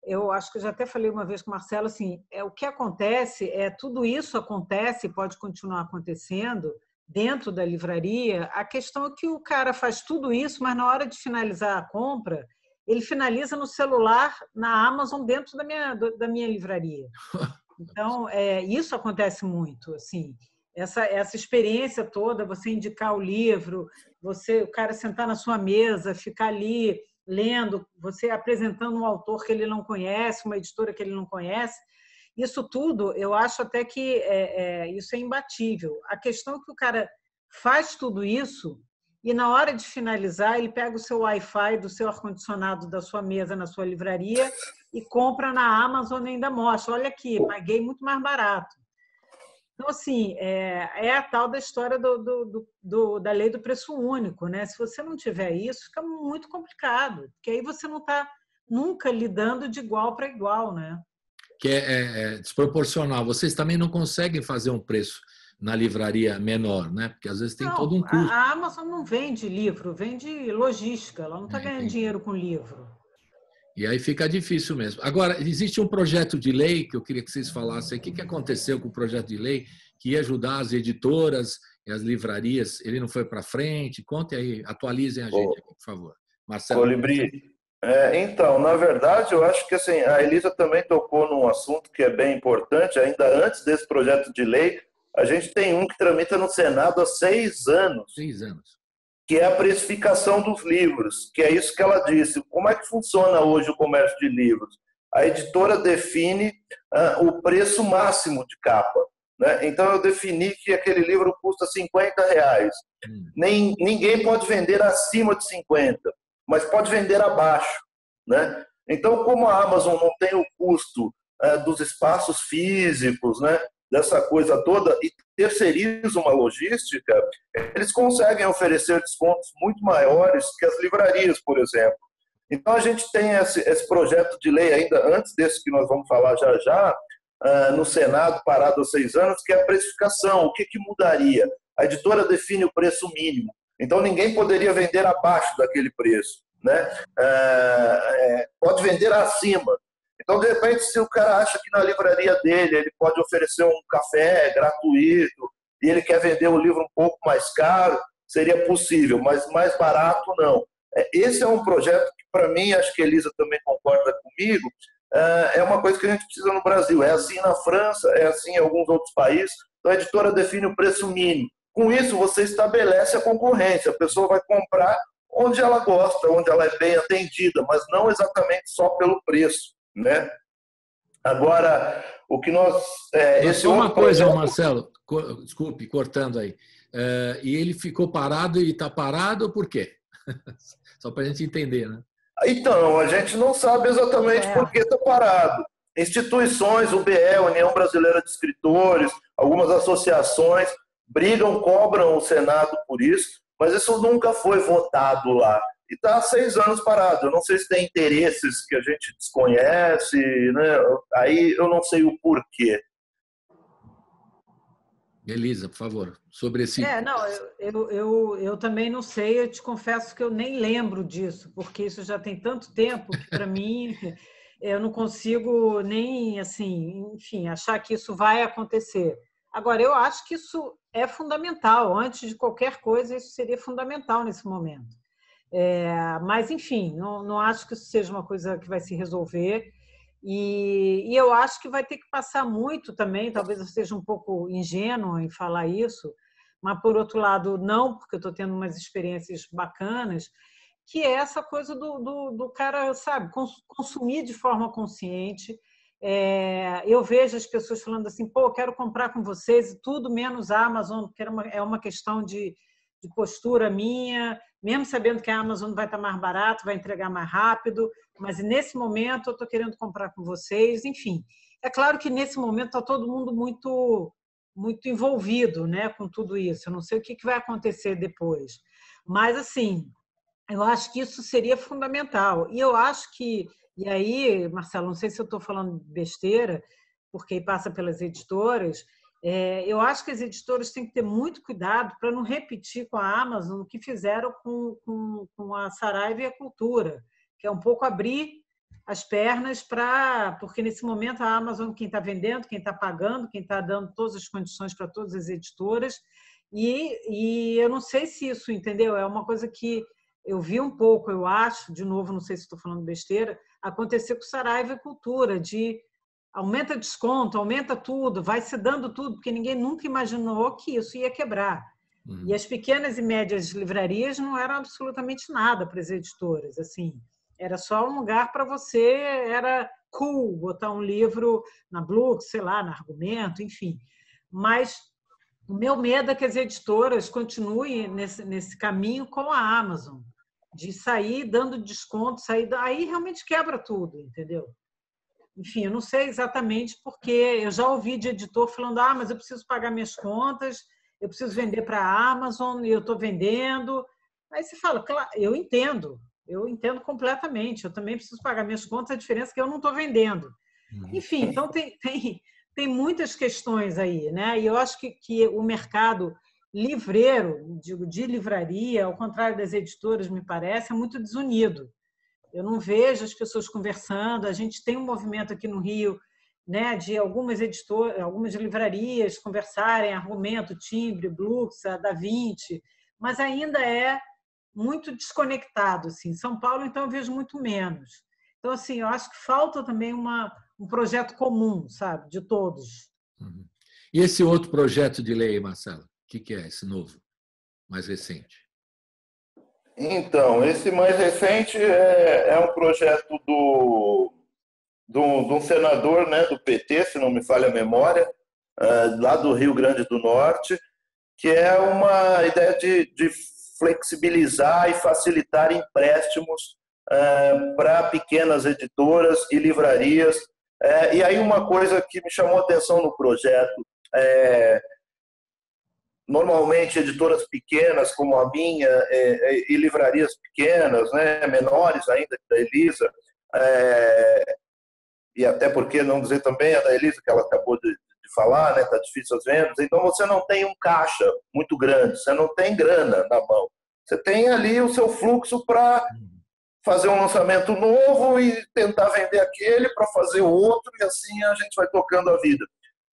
eu acho que eu já até falei uma vez com o Marcelo, assim, o que acontece tudo isso acontece, pode continuar acontecendo dentro da livraria. A questão é que o cara faz tudo isso, mas na hora de finalizar a compra, ele finaliza no celular, na Amazon, dentro da minha livraria. Então, isso acontece muito, assim... Essa experiência toda, você indicar o livro, o cara sentar na sua mesa, ficar ali lendo, você apresentando um autor que ele não conhece, uma editora que ele não conhece, isso tudo, eu acho até que isso é imbatível. A questão é que o cara faz tudo isso e na hora de finalizar, ele pega o seu Wi-Fi do seu ar-condicionado da sua mesa na sua livraria e compra na Amazon e ainda mostra, olha aqui, paguei muito mais barato. Então, assim, é a tal da história da lei do preço único, né? Se você não tiver isso, fica muito complicado, porque aí você não está nunca lidando de igual para igual, né? Que é desproporcional. Vocês também não conseguem fazer um preço na livraria menor, né? Porque às vezes tem todo um custo. A Amazon não vende livro, vende logística, ela não está ganhando dinheiro com livro. E aí fica difícil mesmo. Agora, existe um projeto de lei que eu queria que vocês falassem. O que aconteceu com o projeto de lei que ia ajudar as editoras e as livrarias? Ele não foi para frente? Contem aí, atualizem a gente, por favor. Marcelo. Colibri. Então, na verdade, eu acho que assim, a Elisa também tocou num assunto que é bem importante. Ainda antes desse projeto de lei, a gente tem um que tramita no Senado há 6 anos. 6 anos. Que é a precificação dos livros, que é isso que ela disse. Como é que funciona hoje o comércio de livros? A editora define o preço máximo de capa, né? Então, eu defini que aquele livro custa R$50. Ninguém pode vender acima de 50, mas pode vender abaixo, né? Então, como a Amazon não tem o custo dos espaços físicos, né, dessa coisa toda, e terceiriza uma logística, eles conseguem oferecer descontos muito maiores que as livrarias, por exemplo. Então, a gente tem esse projeto de lei ainda antes desse que nós vamos falar já, no Senado, parado há 6 anos, que é a precificação. O que mudaria? A editora define o preço mínimo. Então, ninguém poderia vender abaixo daquele preço, né? Pode vender acima. Então, de repente, se o cara acha que na livraria dele ele pode oferecer um café gratuito e ele quer vender o livro um pouco mais caro, seria possível, mas mais barato não. Esse é um projeto que, para mim, acho que a Elisa também concorda comigo, é uma coisa que a gente precisa no Brasil. É assim na França, é assim em alguns outros países. Então, a editora define o preço mínimo. Com isso, você estabelece a concorrência. A pessoa vai comprar onde ela gosta, onde ela é bem atendida, mas não exatamente só pelo preço, né? Agora, o que nós... Só uma coisa, Marcelo, desculpe, cortando aí. E ele ficou parado e está parado por quê? Só para a gente entender, né? Então, a gente não sabe exatamente por que está parado. Instituições, o UBE, União Brasileira de Escritores, algumas associações brigam, cobram o Senado por isso, mas isso nunca foi votado lá. E está há 6 anos parado. Eu não sei se tem interesses que a gente desconhece, né? Aí eu não sei o porquê. Elisa, por favor, sobre esse... Não, eu também não sei, eu te confesso que eu nem lembro disso, porque isso já tem tanto tempo que, para mim, eu não consigo nem, assim, enfim, achar que isso vai acontecer. Agora, eu acho que isso é fundamental, antes de qualquer coisa, isso seria fundamental nesse momento. Mas, enfim, não acho que isso seja uma coisa que vai se resolver. E eu acho que vai ter que passar muito também, talvez eu seja um pouco ingênua em falar isso, mas, por outro lado, não, porque eu estou tendo umas experiências bacanas, que é essa coisa do cara, sabe, consumir de forma consciente. Eu vejo as pessoas falando assim, pô, quero comprar com vocês, tudo menos a Amazon, porque é uma questão de postura minha, mesmo sabendo que a Amazon vai estar mais barato, vai entregar mais rápido, mas nesse momento eu estou querendo comprar com vocês, enfim. É claro que nesse momento está todo mundo muito, muito envolvido, né, com tudo isso. Eu não sei o que vai acontecer depois. Mas, assim, eu acho que isso seria fundamental. E eu acho que... E aí, Marcelo, não sei se eu estou falando besteira, porque passa pelas editoras... eu acho que as editoras têm que ter muito cuidado para não repetir com a Amazon o que fizeram com a Saraiva e a Cultura, que é um pouco abrir as pernas porque nesse momento a Amazon, quem está vendendo, quem está pagando, quem está dando todas as condições para todas as editoras, e eu não sei se isso, entendeu? É uma coisa que eu vi um pouco, eu acho, de novo, não sei se estou falando besteira, acontecer com Saraiva e Cultura, de aumenta desconto, aumenta tudo, vai se dando tudo, porque ninguém nunca imaginou que isso ia quebrar. E as pequenas e médias livrarias não eram absolutamente nada para as editoras, assim, era só um lugar para você, era cool botar um livro na Blux, sei lá, na Argumento, enfim. Mas o meu medo é que as editoras continuem nesse caminho com a Amazon, de sair dando desconto, aí realmente quebra tudo, entendeu? Enfim, eu não sei exatamente porque eu já ouvi de editor falando, mas eu preciso pagar minhas contas, eu preciso vender para a Amazon e eu estou vendendo. Aí você fala, claro, eu entendo completamente, eu também preciso pagar minhas contas, a diferença é que eu não estou vendendo. Enfim, então tem muitas questões aí, né? E eu acho que o mercado livreiro, digo, de livraria, ao contrário das editoras, me parece, é muito desunido. Eu não vejo as pessoas conversando. A gente tem um movimento aqui no Rio, né, de algumas editoras, algumas livrarias conversarem, Argumento, Timbre, Blux, a Da Vinci, mas ainda é muito desconectado. Assim. Em São Paulo, então, eu vejo muito menos. Então, assim, eu acho que falta também um projeto comum, sabe, de todos. E esse outro projeto de lei, Marcelo? O que é esse novo, mais recente? Então, esse mais recente é um projeto de um senador, né, do PT, se não me falha a memória, lá do Rio Grande do Norte, que é uma ideia de flexibilizar e facilitar empréstimos para pequenas editoras e livrarias. E aí uma coisa que me chamou a atenção no projeto normalmente editoras pequenas como a minha e livrarias pequenas, né, menores ainda que da Elisa, e até porque não dizer também a da Elisa, que ela acabou de falar, né, tá difícil as vendas, então você não tem um caixa muito grande, você não tem grana na mão, você tem ali o seu fluxo para fazer um lançamento novo e tentar vender aquele para fazer o outro, e assim a gente vai tocando a vida.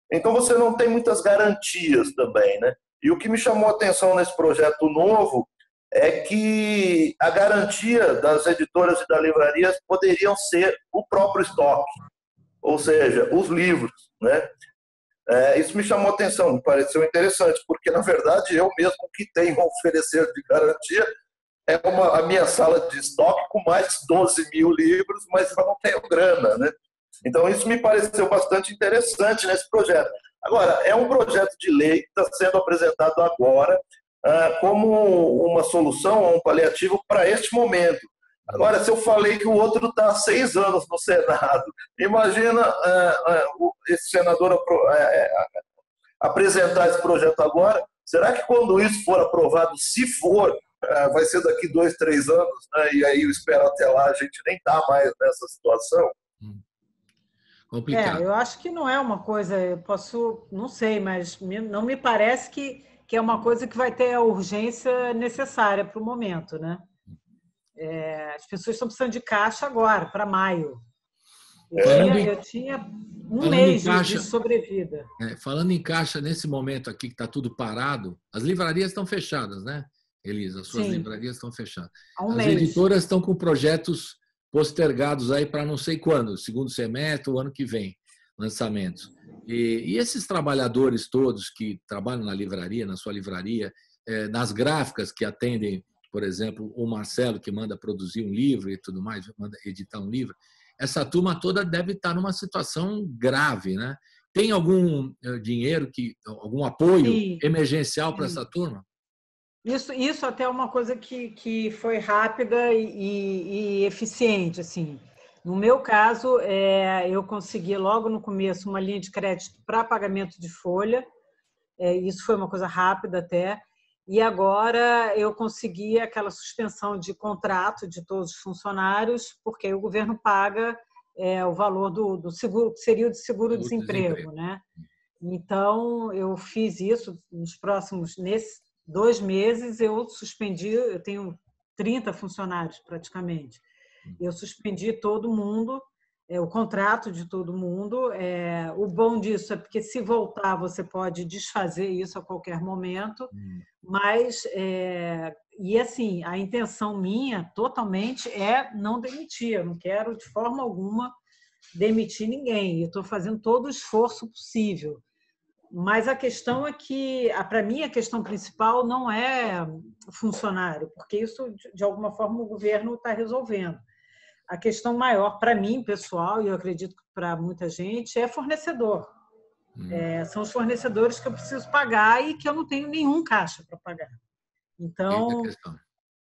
Então você não tem muitas garantias também, né? E o que me chamou a atenção nesse projeto novo é que a garantia das editoras e das livrarias poderiam ser o próprio estoque, ou seja, os livros, né? Isso me chamou a atenção, me pareceu interessante, porque, na verdade, eu mesmo que tenho a oferecer de garantia é a minha sala de estoque com mais de 12 mil livros, mas eu não tenho grana, né? Então, isso me pareceu bastante interessante nesse projeto. Agora, é um projeto de lei que está sendo apresentado agora como uma solução, um paliativo para este momento. Agora, se eu falei que o outro está há 6 anos no Senado, imagina esse senador apresentar esse projeto agora. Será que quando isso for aprovado, se for, vai ser daqui 2, 3 anos, né? E aí eu espero até lá, a gente nem está mais nessa situação? Complicado. Eu acho que não é uma coisa, não sei, mas não me parece que é uma coisa que vai ter a urgência necessária para o momento, né? As pessoas estão precisando de caixa agora, para maio. Eu tinha um mês de sobrevida. Falando em caixa, nesse momento aqui que está tudo parado, as livrarias estão fechadas, né, Elisa? As suas livrarias estão fechadas. As editoras estão com projetos postergados aí para não sei quando, segundo semestre, o ano que vem, lançamentos. E esses trabalhadores todos que trabalham na livraria, na sua livraria, nas gráficas que atendem, por exemplo, o Marcelo, que manda produzir um livro e tudo mais, manda editar um livro, essa turma toda deve estar numa situação grave, né? Tem algum dinheiro, algum apoio emergencial para essa turma? Isso até é uma coisa que foi rápida e eficiente, assim. No meu caso, eu consegui logo no começo uma linha de crédito para pagamento de folha. Isso foi uma coisa rápida até. E agora eu consegui aquela suspensão de contrato de todos os funcionários, porque o governo paga o valor do seguro, que seria o de seguro-desemprego, né? Então, eu fiz isso nesses 2 meses, eu suspendi, eu tenho 30 funcionários praticamente. Eu suspendi todo mundo, o contrato de todo mundo. O bom disso é porque, se voltar, você pode desfazer isso a qualquer momento. Mas, e assim, a intenção minha totalmente é não demitir. Eu não quero, de forma alguma, demitir ninguém. Eu estou fazendo todo o esforço possível. Mas a questão é que, para mim, a questão principal não é funcionário, porque isso, de alguma forma, o governo está resolvendo. A questão maior, para mim, pessoal, e eu acredito que para muita gente, é fornecedor. São os fornecedores que eu preciso pagar e que eu não tenho nenhum caixa para pagar. Então,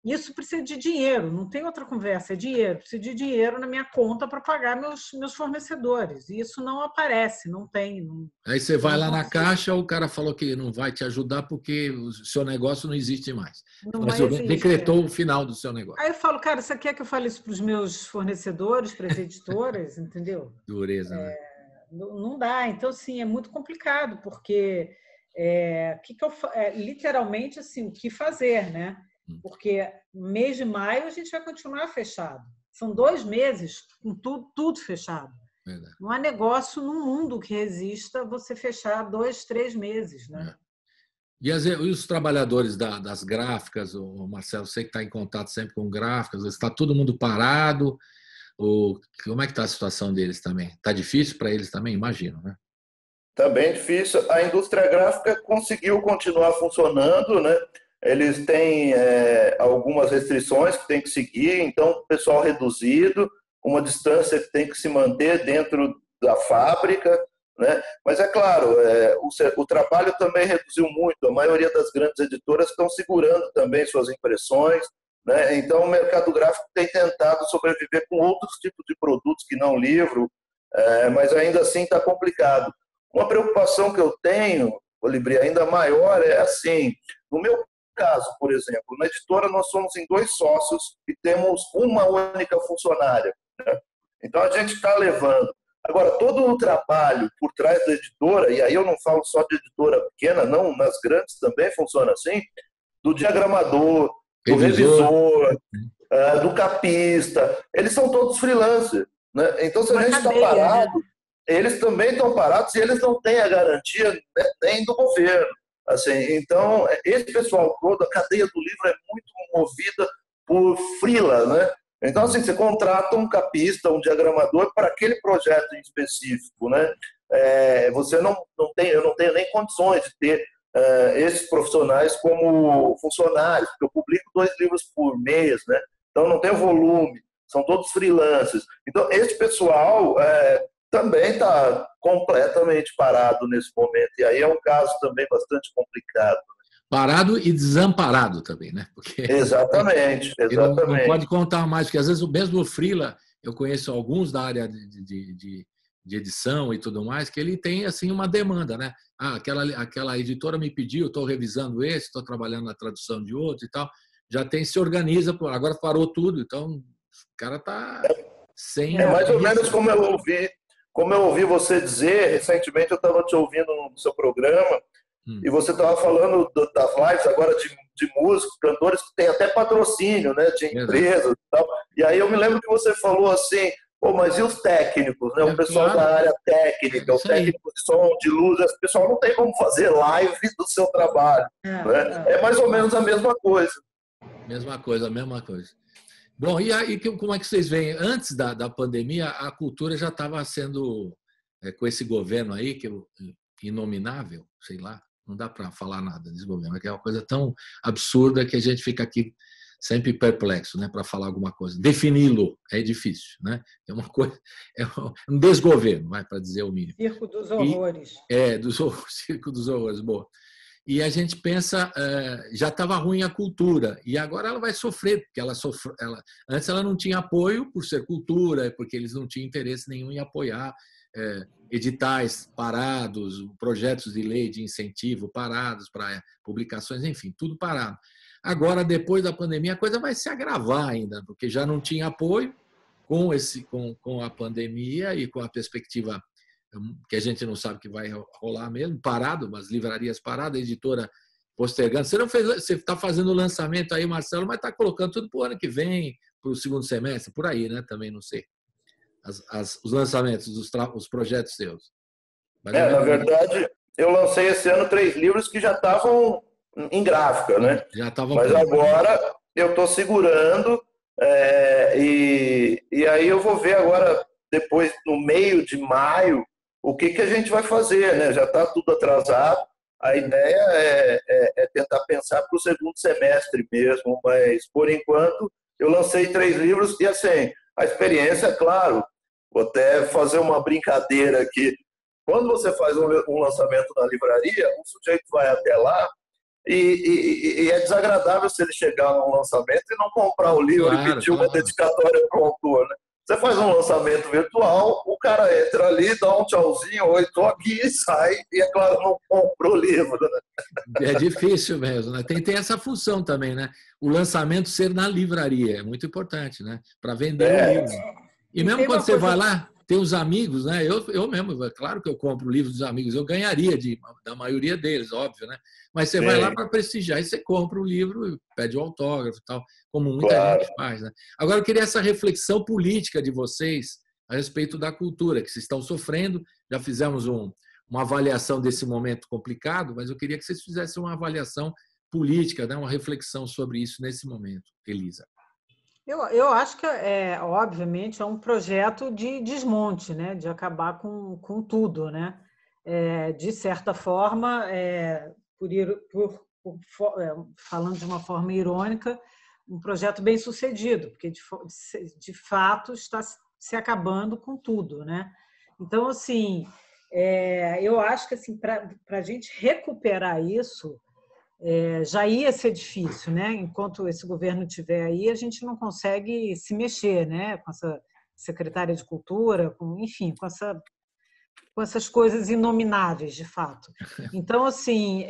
isso precisa de dinheiro, não tem outra conversa, é dinheiro. Preciso de dinheiro na minha conta para pagar meus fornecedores. E isso não aparece, não tem. Aí você vai lá na caixa, o cara falou que não vai te ajudar porque o seu negócio não existe mais. Mas decretou o final do seu negócio. Aí eu falo, cara, você quer que eu fale isso para os meus fornecedores, para as editoras, entendeu? Dureza, né? Não dá. Então, assim, é muito complicado, porque literalmente assim, o que fazer, né? Porque mês de maio a gente vai continuar fechado. São 2 meses com tudo fechado. Verdade. Não há negócio no mundo que resista você fechar 2, 3 meses, né? E os trabalhadores das gráficas, o Marcelo, você que está em contato sempre com gráficas, está todo mundo parado? Como é que está a situação deles também? Está difícil para eles também? Imagino, né? Está bem difícil. A indústria gráfica conseguiu continuar funcionando, né? Eles têm algumas restrições que tem que seguir, então pessoal reduzido, uma distância que tem que se manter dentro da fábrica, né? Mas é claro, o trabalho também reduziu muito. A maioria das grandes editoras estão segurando também suas impressões, né? Então o mercado gráfico tem tentado sobreviver com outros tipos de produtos que não livro, mas ainda assim está complicado. Uma preocupação que eu tenho, Colibri, ainda maior é assim, no meu caso, por exemplo, na editora nós somos em 2 sócios e temos uma única funcionária, né? Então a gente está levando. Agora, todo o trabalho por trás da editora, e aí eu não falo só de editora pequena, não, nas grandes também funciona assim, do diagramador, do revisor, do capista, eles são todos freelancers, né? Então, se a gente está parado, eles também estão parados e eles não têm a garantia, né, nem do governo. Assim, então, esse pessoal todo, a cadeia do livro é muito movida por freela, né? Então, assim, você contrata um capista, um diagramador para aquele projeto em específico, né? Eu não tenho nem condições de ter esses profissionais como funcionários, porque eu publico 2 livros por mês, né? Então, não tem volume, são todos freelancers. Então, esse pessoal também está completamente parado nesse momento. E aí é um caso também bastante complicado. Parado e desamparado também, né? Porque exatamente. Não pode contar mais, porque às vezes o mesmo freela, eu conheço alguns da área de edição e tudo mais, que ele tem assim uma demanda, né? Aquela editora me pediu, estou revisando esse, estou trabalhando na tradução de outro e tal. Já se organiza, agora parou tudo, então o cara está sem... É mais ou menos como eu ouvi você dizer, recentemente eu estava te ouvindo no seu programa, e você estava falando das lives agora de músicos, cantores que tem até patrocínio, né, de empresas e tal. E aí eu me lembro que você falou assim, pô, mas e os técnicos, né? O pessoal da área técnica, os técnicos de som, de luz, o pessoal não tem como fazer live do seu trabalho. Né? É mais ou menos a mesma coisa. Mesma coisa. Bom, e aí como é que vocês veem? Antes da pandemia, a cultura já estava sendo, com esse governo aí, que inominável, sei lá, não dá para falar nada desse governo, que é uma coisa tão absurda que a gente fica aqui sempre perplexo, né, para falar alguma coisa. Defini-lo é difícil, né? É uma coisa, é um desgoverno, para dizer o mínimo. Circo dos horrores. Circo dos horrores, boa. E a gente pensa, já estava ruim a cultura, e agora ela vai sofrer, porque antes ela não tinha apoio por ser cultura, porque eles não tinham interesse nenhum em apoiar editais parados, projetos de lei de incentivo parados para publicações, enfim, tudo parado. Agora, depois da pandemia, a coisa vai se agravar ainda, porque já não tinha apoio com a pandemia e com a perspectiva que a gente não sabe que vai rolar mesmo, parado, mas livrarias paradas, a editora postergando. Você está fazendo o lançamento aí, Marcelo, mas está colocando tudo para o ano que vem, para o segundo semestre, por aí, né? Também não sei. Os lançamentos, os projetos seus. Na verdade, eu lancei esse ano 3 livros que já estavam em gráfica, né? Mas agora eu estou segurando e aí eu vou ver agora, depois, no meio de maio, o que a gente vai fazer, né? Já está tudo atrasado. A ideia é tentar pensar para o segundo semestre mesmo, mas, por enquanto, eu lancei 3 livros e, assim, a experiência, claro, vou até fazer uma brincadeira aqui. Quando você faz um lançamento na livraria, o sujeito vai até lá e é desagradável se ele chegar num lançamento e não comprar o livro e pedir uma dedicatória para o autor, né? Você faz um lançamento virtual, o cara entra ali, dá um tchauzinho, oi, estou aqui, e sai, e é claro, não compra o livro. Né? É difícil mesmo, né? Tem essa função também, né? O lançamento ser na livraria, é muito importante, né? Para vender o livro. E mesmo quando você vai lá, tem os amigos, né? Eu mesmo, é claro que eu compro o livro dos amigos, eu ganharia da maioria deles, óbvio, né? Mas você vai lá para prestigiar e você compra o livro, pede o autógrafo e tal, como muita gente faz, né? Agora eu queria essa reflexão política de vocês a respeito da cultura, que vocês estão sofrendo. Já fizemos uma avaliação desse momento complicado, mas eu queria que vocês fizessem uma avaliação política, né? Uma reflexão sobre isso nesse momento, Elisa. Eu acho que, obviamente, é um projeto de desmonte, né? De acabar com tudo, né? De certa forma, falando de uma forma irônica, um projeto bem sucedido, porque de fato está se acabando com tudo, né? Então, assim, eu acho que assim, para a gente recuperar isso, já ia ser difícil, né? Enquanto esse governo estiver aí, a gente não consegue se mexer, né? Com essa secretária de Cultura, enfim, com essas coisas inomináveis, de fato. Então, assim,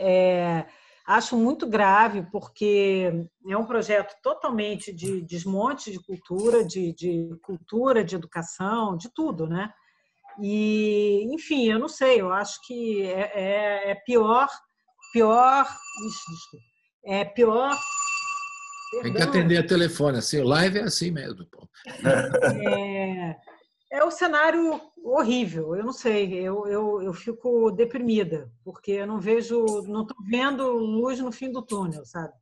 acho muito grave, porque é um projeto totalmente de desmonte de cultura, de educação, de tudo, né? E, enfim, eu não sei, eu acho que é pior. Tem que atender a telefone, assim, live é assim mesmo. Pô. É um cenário horrível, eu não sei, eu fico deprimida, porque eu não estou vendo luz no fim do túnel, sabe?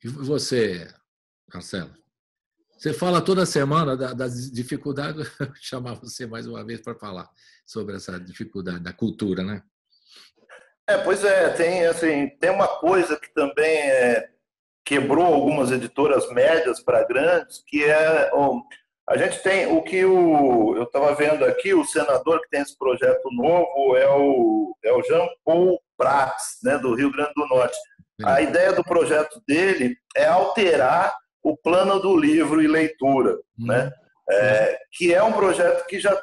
E você, Marcelo? Você fala toda semana das dificuldades, vou chamar você mais uma vez para falar sobre essa dificuldade da cultura, né? Pois é, tem uma coisa que também quebrou algumas editoras médias para grandes, que é A gente tem eu estava vendo aqui, o senador que tem esse projeto novo é o Jean Paul Prats, né, do Rio Grande do Norte. A ideia do projeto dele é alterar o plano do livro e leitura, né? Que é um projeto que já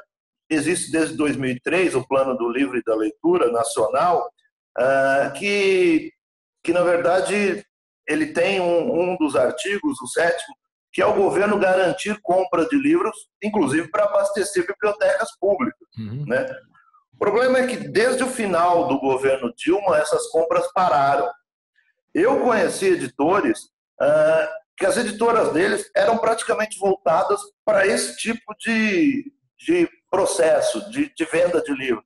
existe desde 2003, o plano do livro e da leitura nacional, que na verdade ele tem um dos artigos, o 7º, que é o governo garantir compra de livros, inclusive para abastecer bibliotecas públicas, né? O problema é que desde o final do governo Dilma essas compras pararam. Eu conheci editores que as editoras deles eram praticamente voltadas para esse tipo de processo de venda de livro.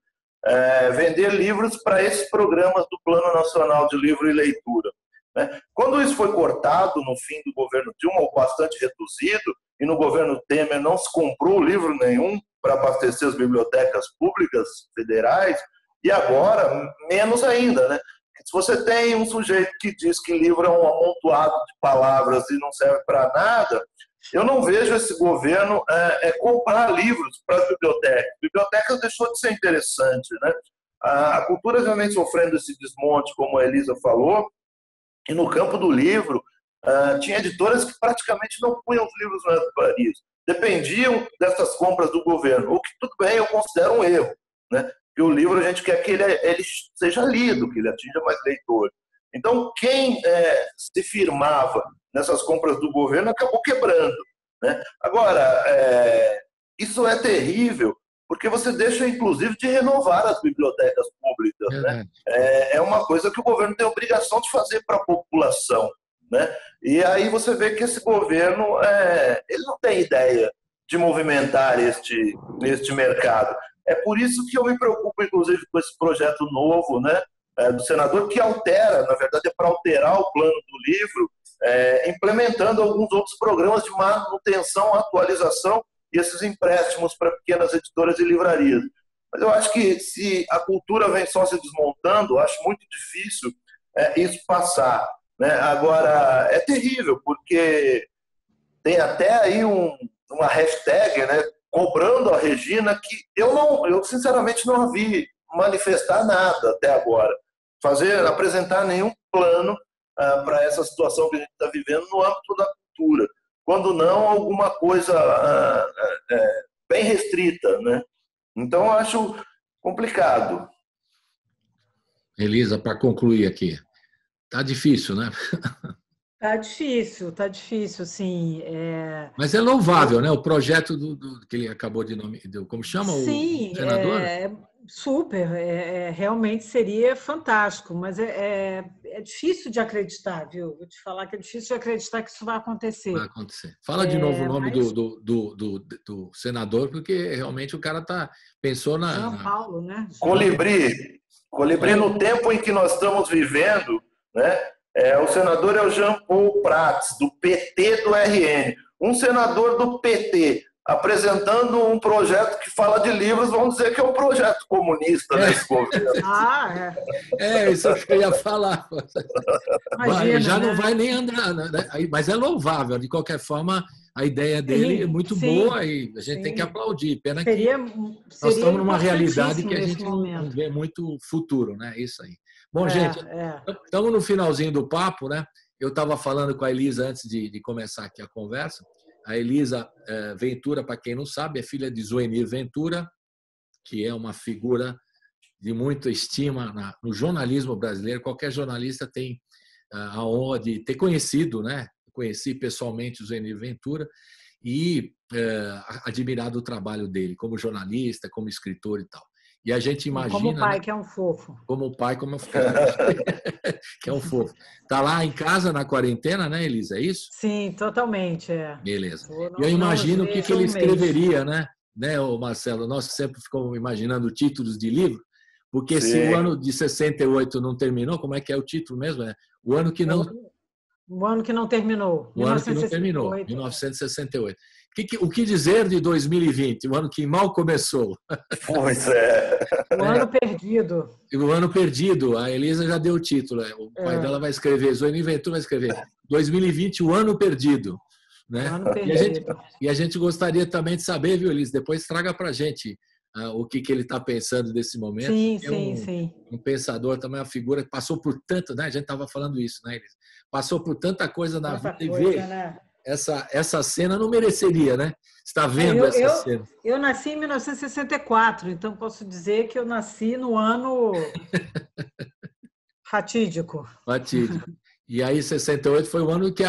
Vender livros para esses programas do Plano Nacional de Livro e Leitura, né? Quando isso foi cortado no fim do governo Dilma, ou bastante reduzido, e no governo Temer não se comprou livro nenhum para abastecer as bibliotecas públicas federais, e agora menos ainda, né? Se você tem um sujeito que diz que livro é um amontoado de palavras e não serve para nada, eu não vejo esse governo comprar livros para as bibliotecas. Bibliotecas deixou de ser interessante, né? A cultura realmente sofrendo esse desmonte, como a Elisa falou, e no campo do livro tinha editoras que praticamente não punham os livros nas livrarias, dependiam dessas compras do governo, o que tudo bem, eu considero um erro, né? Porque o livro a gente quer que ele seja lido, que ele atinja mais leitores. Então, quem se firmava nessas compras do governo acabou quebrando, né? Agora, isso é terrível, porque você deixa, inclusive, de renovar as bibliotecas públicas, né? É uma coisa que o governo tem a obrigação de fazer para a população, né? E aí você vê que esse governo ele não tem ideia de movimentar este mercado. É por isso que eu me preocupo, inclusive, com esse projeto novo, né, do senador, que altera, na verdade, é para alterar o plano do livro, implementando alguns outros programas de manutenção, atualização e esses empréstimos para pequenas editoras e livrarias. Mas eu acho que se a cultura vem só se desmontando, eu acho muito difícil isso passar, né? Agora, é terrível, porque tem até aí uma hashtag, né, cobrando a Regina, que eu sinceramente não a vi manifestar nada até agora, apresentar nenhum plano para essa situação que a gente está vivendo no âmbito da cultura, quando não alguma coisa bem restrita, né? Então eu acho complicado. Elisa, para concluir aqui, tá difícil, né? Tá difícil, sim. Mas é louvável, né? O projeto que ele acabou de nome, como chama sim, o senador? Super, realmente seria fantástico, mas é difícil de acreditar, viu? Vou te falar que é difícil de acreditar que isso vai acontecer. Vai acontecer. Fala de novo o nome do senador, porque realmente o cara pensou na... São Paulo, né? Colibri, no tempo em que nós estamos vivendo, né? O senador é o Jean Paul Prats, do PT do RN. Um senador do PT apresentando um projeto que fala de livros, vamos dizer que é um projeto comunista nesse governo. Isso que eu ia falar. Imagina, já né? não vai nem andar, né? Mas é louvável. De qualquer forma, a ideia dele é muito boa e a gente tem que aplaudir. Pena que nós estamos numa realidade que a gente não vê muito futuro, né? Isso aí. Bom, gente, estamos no finalzinho do papo, né? Eu estava falando com a Elisa antes de começar aqui a conversa. A Elisa Ventura, para quem não sabe, é filha de Zuenir Ventura, que é uma figura de muita estima no jornalismo brasileiro. Qualquer jornalista tem a honra de ter conhecido, né? Conheci pessoalmente o Zuenir Ventura e admirado o trabalho dele como jornalista, como escritor e tal. E a gente imagina... Como pai, que é um fofo. Como pai, como filho. Que é um fofo. Está lá em casa na quarentena, né, Elisa? É isso? Sim, totalmente. Beleza. E eu imagino o que ele escreveria, né, Marcelo? Nós sempre ficamos imaginando títulos de livro, porque se o ano de 68 não terminou, como é que é o título mesmo? O ano que não... O ano que não terminou. O ano que não terminou, 1968. O que dizer de 2020, o ano que mal começou? Pois é. O ano perdido. O ano perdido, a Elisa já deu o título. O pai dela vai escrever, Zuenir Ventura vai escrever 2020, o ano perdido. né? Ano perdido. E a gente gostaria também de saber, viu, Elis? Depois traga para a gente o que ele está pensando desse momento. Sim. Um pensador também, uma figura que passou por tanto, né? A gente estava falando isso, né, Elis? Passou por tanta coisa na vida e ver né? essa cena não mereceria, né? Está vendo essa cena? Eu nasci em 1964, então posso dizer que eu nasci no ano fatídico. Fatídico. E aí, 68 foi o ano que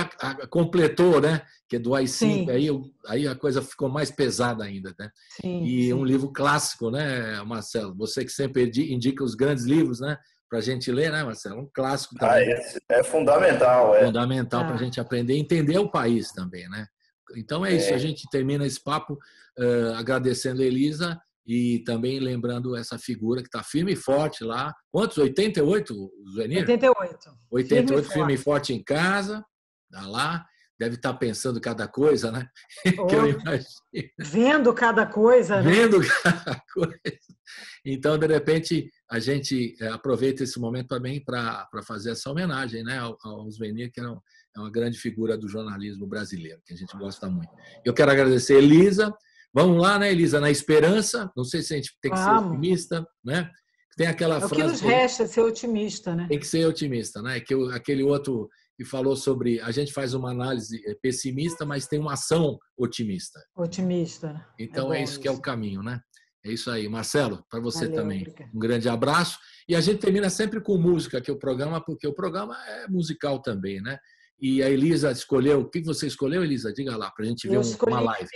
completou, né? Que é do AI-5, aí a coisa ficou mais pesada ainda, né? Sim. Um livro clássico, né, Marcelo? Você que sempre indica os grandes livros, né? Para a gente ler, né, Marcelo? Um clássico também. Esse é fundamental. Fundamental para a gente aprender e entender o país também, né? Então é isso, a gente termina esse papo agradecendo a Elisa e também lembrando essa figura que está firme e forte lá. Quantos? 88, Zuenir? 88, firme e forte em casa, tá lá. Deve estar pensando cada coisa, né? Que eu imagino. Vendo cada coisa, né? Vendo cada coisa. Então, de repente, a gente aproveita esse momento também para fazer essa homenagem, né, ao Zuenir, que é uma grande figura do jornalismo brasileiro, que a gente gosta muito. Eu quero agradecer a Elisa. Vamos lá, né, Elisa? Na esperança. Não sei se a gente tem que ser otimista, né? Tem aquela frase. O que nos resta é ser otimista, né? Tem que ser otimista, né? Que aquele outro que falou sobre a gente faz uma análise pessimista, mas tem uma ação otimista. Otimista. Então é isso que é o caminho, né? É isso aí. Marcelo, para você também, obrigado. Um grande abraço. E a gente termina sempre com música aqui o programa, porque o programa é musical também, né? E a Elisa escolheu... O que você escolheu, Elisa? Diga lá, para a gente ver uma live.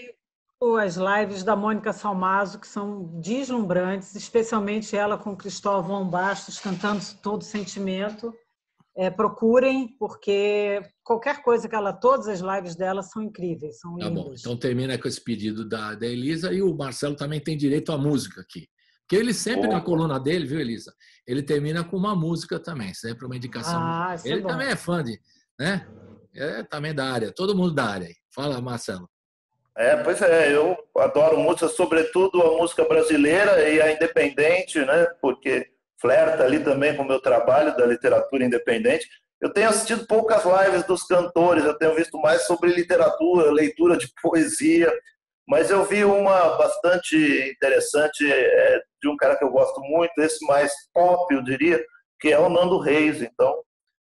As lives da Mônica Salmazo, que são deslumbrantes, especialmente ela com Cristóvão Bastos cantando Todo Sentimento. Procurem, porque qualquer coisa que todas as lives dela são incríveis, são lindas. Tá bom, então termina com esse pedido da Elisa e o Marcelo também tem direito à música aqui. Porque ele sempre, na coluna dele, viu, Elisa? Ele termina com uma música também, sempre uma indicação. Ele também é fã né? Também da área, todo mundo da área. Fala, Marcelo. Pois é, eu adoro música, sobretudo a música brasileira e a independente, né? Porque flerta ali também com o meu trabalho da literatura independente. Eu tenho assistido poucas lives dos cantores, eu tenho visto mais sobre literatura, leitura de poesia, mas eu vi uma bastante interessante de um cara que eu gosto muito, esse mais pop, eu diria, que é o Nando Reis. Então,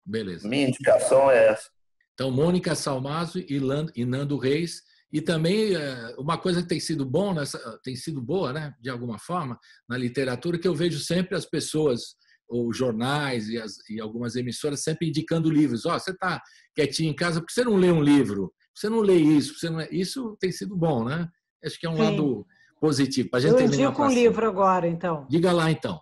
beleza. Minha indicação é essa. Então, Mônica Salmazo e Nando Reis. E também uma coisa que tem sido boa, né, de alguma forma, na literatura, que eu vejo sempre as pessoas, os jornais e algumas emissoras sempre indicando livros. Você está quietinho em casa, por que você não lê um livro? Você não lê isso? Isso tem sido bom, né? Acho que é um lado positivo. Pra gente eu indico um livro agora, então. Diga lá, então.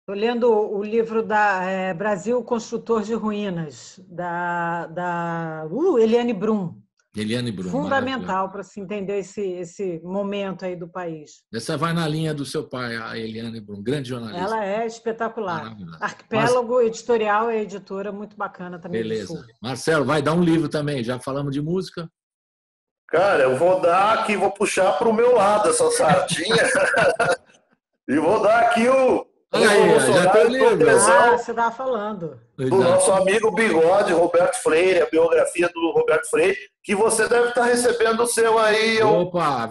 Estou lendo o livro da Brasil Construtor de Ruínas, da Eliane Brum. Eliane Brum. Fundamental para se entender esse momento aí do país. Essa vai na linha do seu pai, a Eliane Brum, grande jornalista. Ela é espetacular. Arquipélago Editorial é editora muito bacana também. Beleza. Do Sul. Marcelo, vai dar um livro também. Já falamos de música. Cara, eu vou dar aqui, vou puxar para o meu lado essa sardinha e vou dar aqui o... Olha aí, já tem o livro. Você estava falando. Do nosso amigo Bigode, Roberto Freire, a biografia do Roberto Freire, que você deve estar recebendo o seu aí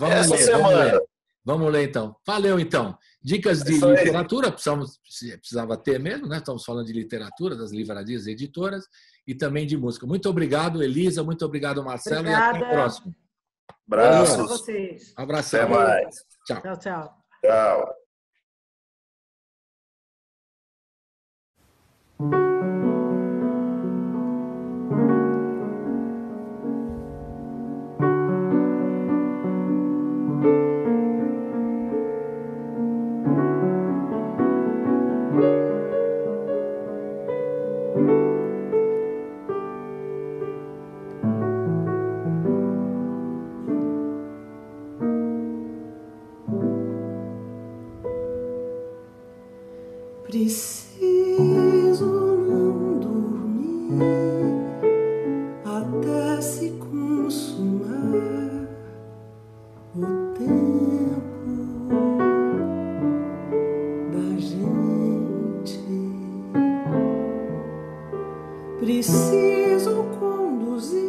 essa semana. Vamos ler, então. Valeu, então. Dicas de literatura, precisava ter mesmo, né? Estamos falando de literatura, das livrarias e editoras, e também de música. Muito obrigado, Elisa. Muito obrigado, Marcelo. Obrigada. E até o próximo. Abraços. Para vocês. Abração. Até mais. Tchau. Tchau, tchau. Tchau. Preciso não dormir até se consumar o tempo da gente. Preciso conduzir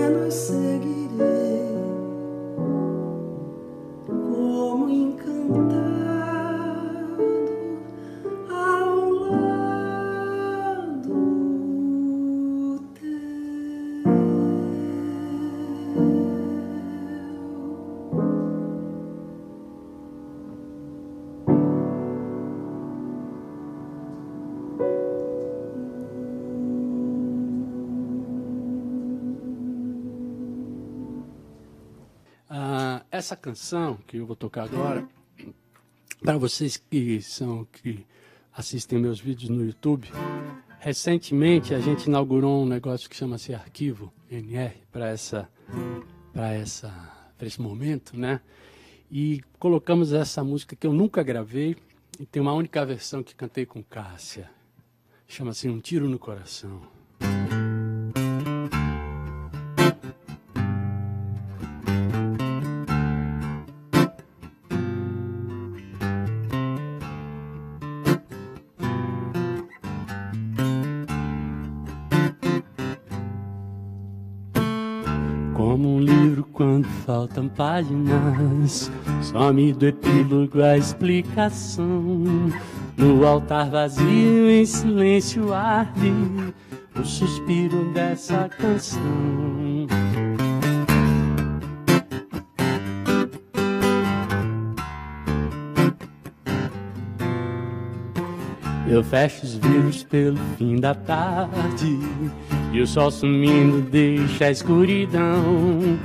apenas seguirei como encantado ao lado teu. Essa canção que eu vou tocar agora, para vocês que assistem meus vídeos no YouTube, recentemente a gente inaugurou um negócio que chama-se Arquivo NR para esse momento, né? E colocamos essa música que eu nunca gravei e tem uma única versão que cantei com Cássia. Chama-se Um Tiro no Coração. Como um livro quando faltam páginas, some do epílogo a explicação. No altar vazio em silêncio arde o suspiro dessa canção. Eu fecho os vidros pelo fim da tarde e o sol sumindo deixa a escuridão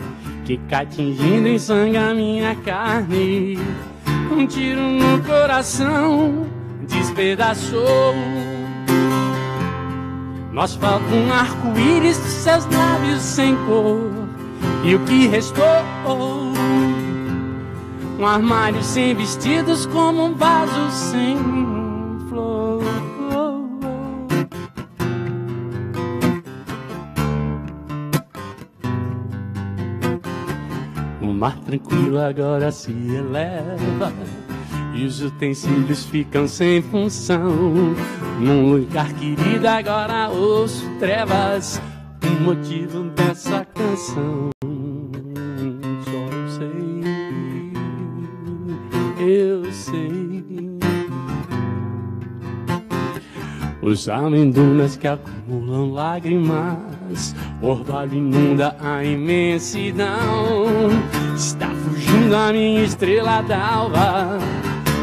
que cai tingindo em sangue a minha carne. Um tiro no coração despedaçou. Nós falta um arco-íris dos seus lábios sem cor, e o que restou? Um armário sem vestidos, como um vaso sem flor. O mar tranquilo agora se eleva e os utensílios ficam sem função. Num lugar querido agora ouço trevas, o motivo dessa canção. Só eu sei. Os amendunas que acumulam lágrimas, orvalho inunda a imensidão. Está fugindo a minha estrela d'alva,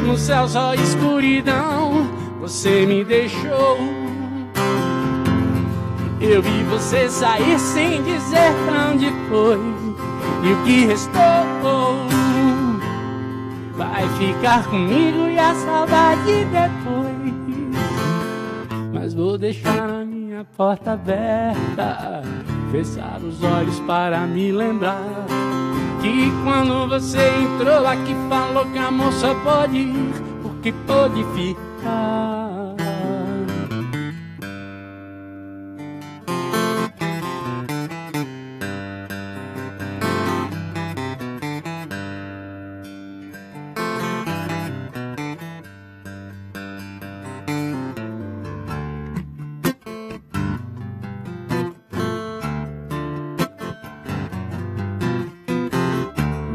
no céu só escuridão. Você me deixou, eu vi você sair sem dizer pra onde foi, e o que restou vai ficar comigo e a saudade depois. Mas vou deixar a minha porta aberta, fechar os olhos para me lembrar que quando você entrou aqui falou que a moça pode ir, porque pode ficar.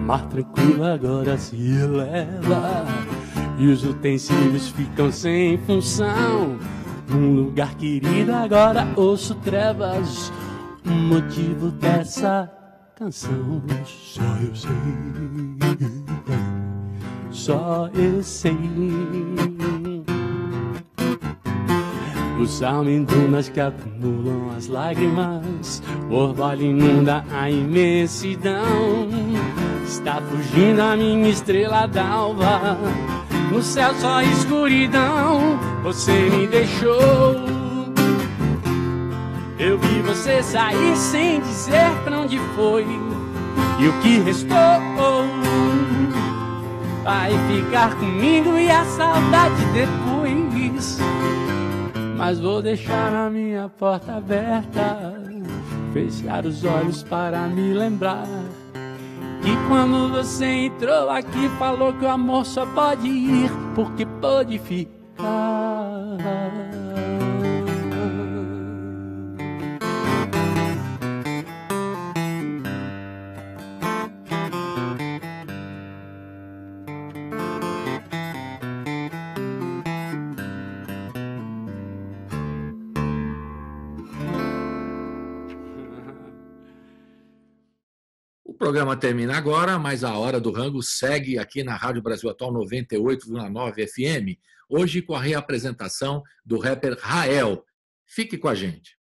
Mar tranquilo agora se eleva e os utensílios ficam sem função. Num lugar querido agora ouço trevas, o motivo dessa canção. Só eu sei, só eu sei. Os amendunas que acumulam as lágrimas, o orvalho inunda a imensidão. Está fugindo a minha estrela d'alva, no céu só escuridão. Você me deixou, eu vi você sair sem dizer pra onde foi, e o que restou vai ficar comigo e a saudade depois. Mas vou deixar a minha porta aberta, fechar os olhos para me lembrar que quando você entrou aqui falou que o amor só pode ir, porque pode ficar. programa termina agora, mas a Hora do Rango segue aqui na Rádio Brasil Atual 98,9 FM, hoje com a reapresentação do rapper Rael. Fique com a gente.